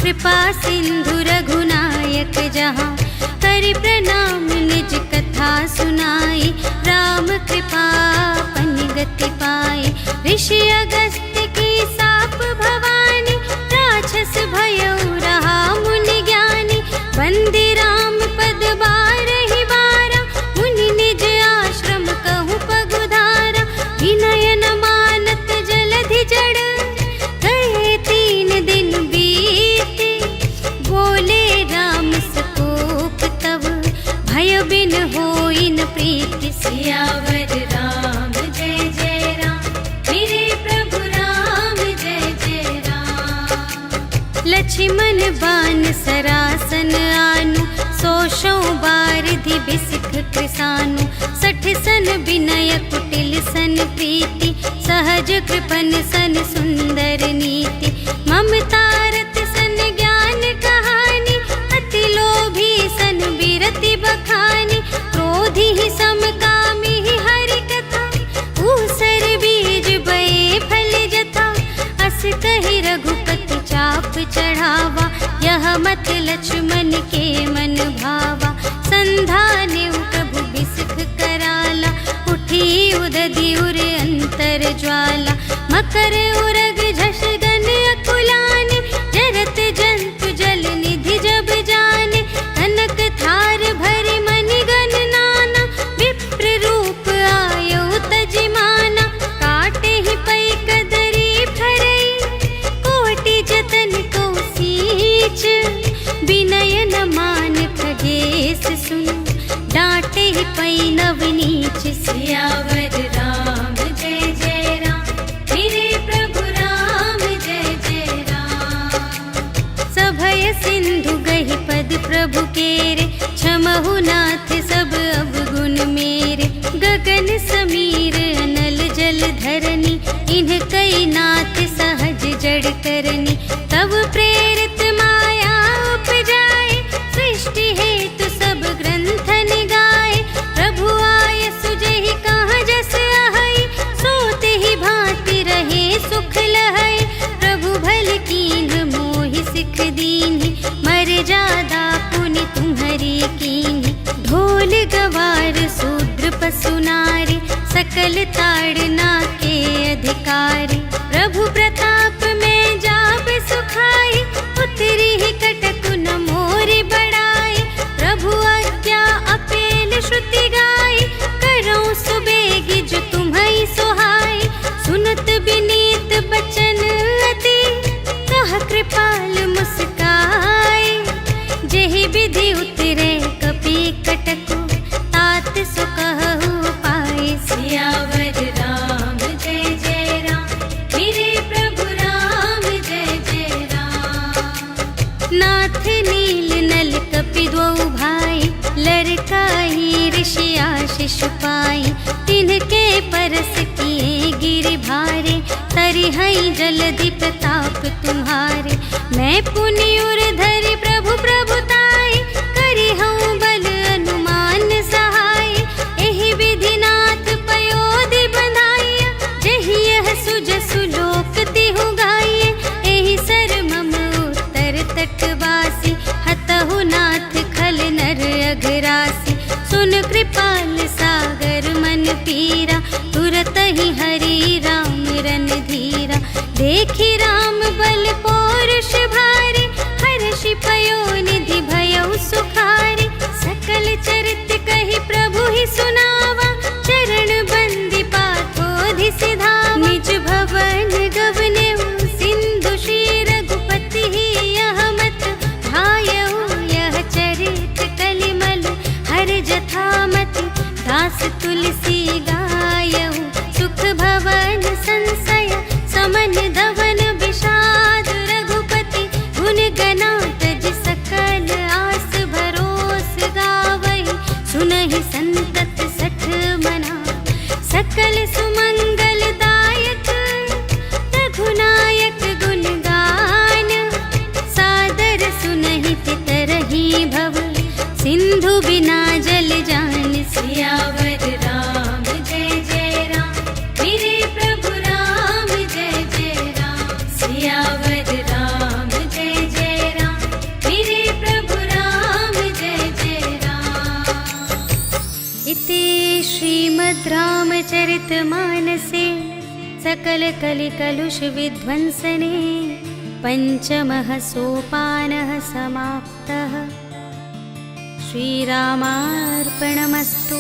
कृपा सिंधु रघुनायक जहाँ। करि प्रणाम निज कथा सुनाई, राम कृपा पनि गति पाई। ऋषि अगस्त्य की साप भवानी, राक्षस भयउ रहा मुनि ज्ञानी। बंदी राम पद बारहि बारा, मुनि निज आश्रम कहु पगुधारा। विनय न मानत जलधि जड़, गए 3 दिन बीते। बोले राम सकोप तब, भय बिन होई न प्रीति। सियावर राम जय जय राम, मेरे प्रभु राम जय जय राम। लक्ष्मण बान सरासन आनु, सोशौ बारिधि बिसिख कृसानु 60 सन विनय कुटिल सन प्रीति सहज कृपन सन सुंदर नीति ममतारत सन ज्ञान कहानी अति लोभी सन बिरति बखानी क्रोधी ही समकामी ही हरि कथा ऊसर बीज बये फल जथा अस कहि रघुपति चाप चढ़ावा यह मत लक्ष्मण के मन भावा संधाने प्रभु बिसिख कराला उठी उदधि उर अंतर ज्वाला मकर उरग झष गन अकुलाने जरत जंतु जल निधि जब जाने कनक थार भरि मनि गण नाना विप्र रूप आयो तजिमाना काटे ही पै कदरी फरई कोटि जतन को सींच विनय न मान खगेश सुन डांटे ही पै नवनीच सियावर राम जय जय राम मेरे प्रभु राम जय जय राम सभय सिंधु गहि पद प्रभु केरे क्षमहु नाथ सब अवगुण मेरे गगन समीर अनल जल धरनी इन्ह कई नाथ सहज जड़ करनी तब प्रेरित माया उपजाए सृष्टि हेतु सब ग्रंथ निगाए प्रभु आय सुजहि कहाँ जस आहई सोते ही भांति रहे सुख लहई प्रभु भल कीन्ह मोहि सिख दीन्हि मर्यादा पुनि तुम्हरी कीन्हि ढोल गवार शूद्र पशु नारी सकल ताड़ना के अधिकारी प्रभु प्रताप में जाब सुखाई उतरी ही कटकु न मोरि बड़ाई प्रभु आज्ञा अपेल श्रुति गाई करो सुबेगी जो तुम्हई सोहाई सुनत विनीत बचन अति कह कृपाल मुस्काई जेहि विधि उतरे कपि कटकु तात सो कहु पाई सियावर राम जय जय राम मेरे प्रभु राम जय जय राम नाथ नील नल कपि द्वौ भाई लरकाई ऋषि आशीष पाई तिनके परस किए गिरि भारे तरिहई जलधि प्रताप तुम्हारे मैं पुनि उर धरि प्रभु प्रभुताई करिहऊँ बल अनुमान सहाय एहि विधि नाथ पयोधि बंधाइया जहि यह सुजसु लोक तिहु गाइए एहि सर मम उत्तर तटवासी हतहु नाथ खल नर अघरासी सुन कृपाल सागर मन पीरा तुरत ही हरि राम रन धीरा देखी राम बल पौरुष भारी हर्षि पयोनिधि भयउ सुखारी सकल चरित कहि प्रभु ही सुनावा चरण बंदी पाथोधि सिधावा निज भवन गवनेउ सिंधु श्री रघुपति ही यह मत भायउ यह चरित कलिमल हर जथामति दास तुलसी गायउ सुख भवन संशय समन धवन विषाद रघुपति गुण गनातज सकल आस भरोस गावहि सुनहि संतत सठ मना सकल सुमंगल दायक रघुनायक गुण गान सादर सुनहि तितरहि भव सिंधु बिना जल जान सियावर राम जय जय राम मेरे प्रभु राम जय जय राम सियावर राम जय जय राम मेरे प्रभु राम जय जय राम इति श्रीमद् रामचरितमानसे सकल कलि कलुष विध्वंसने पंचमः सोपानः समाप्तः। श्रीरामार्पणमस्तु।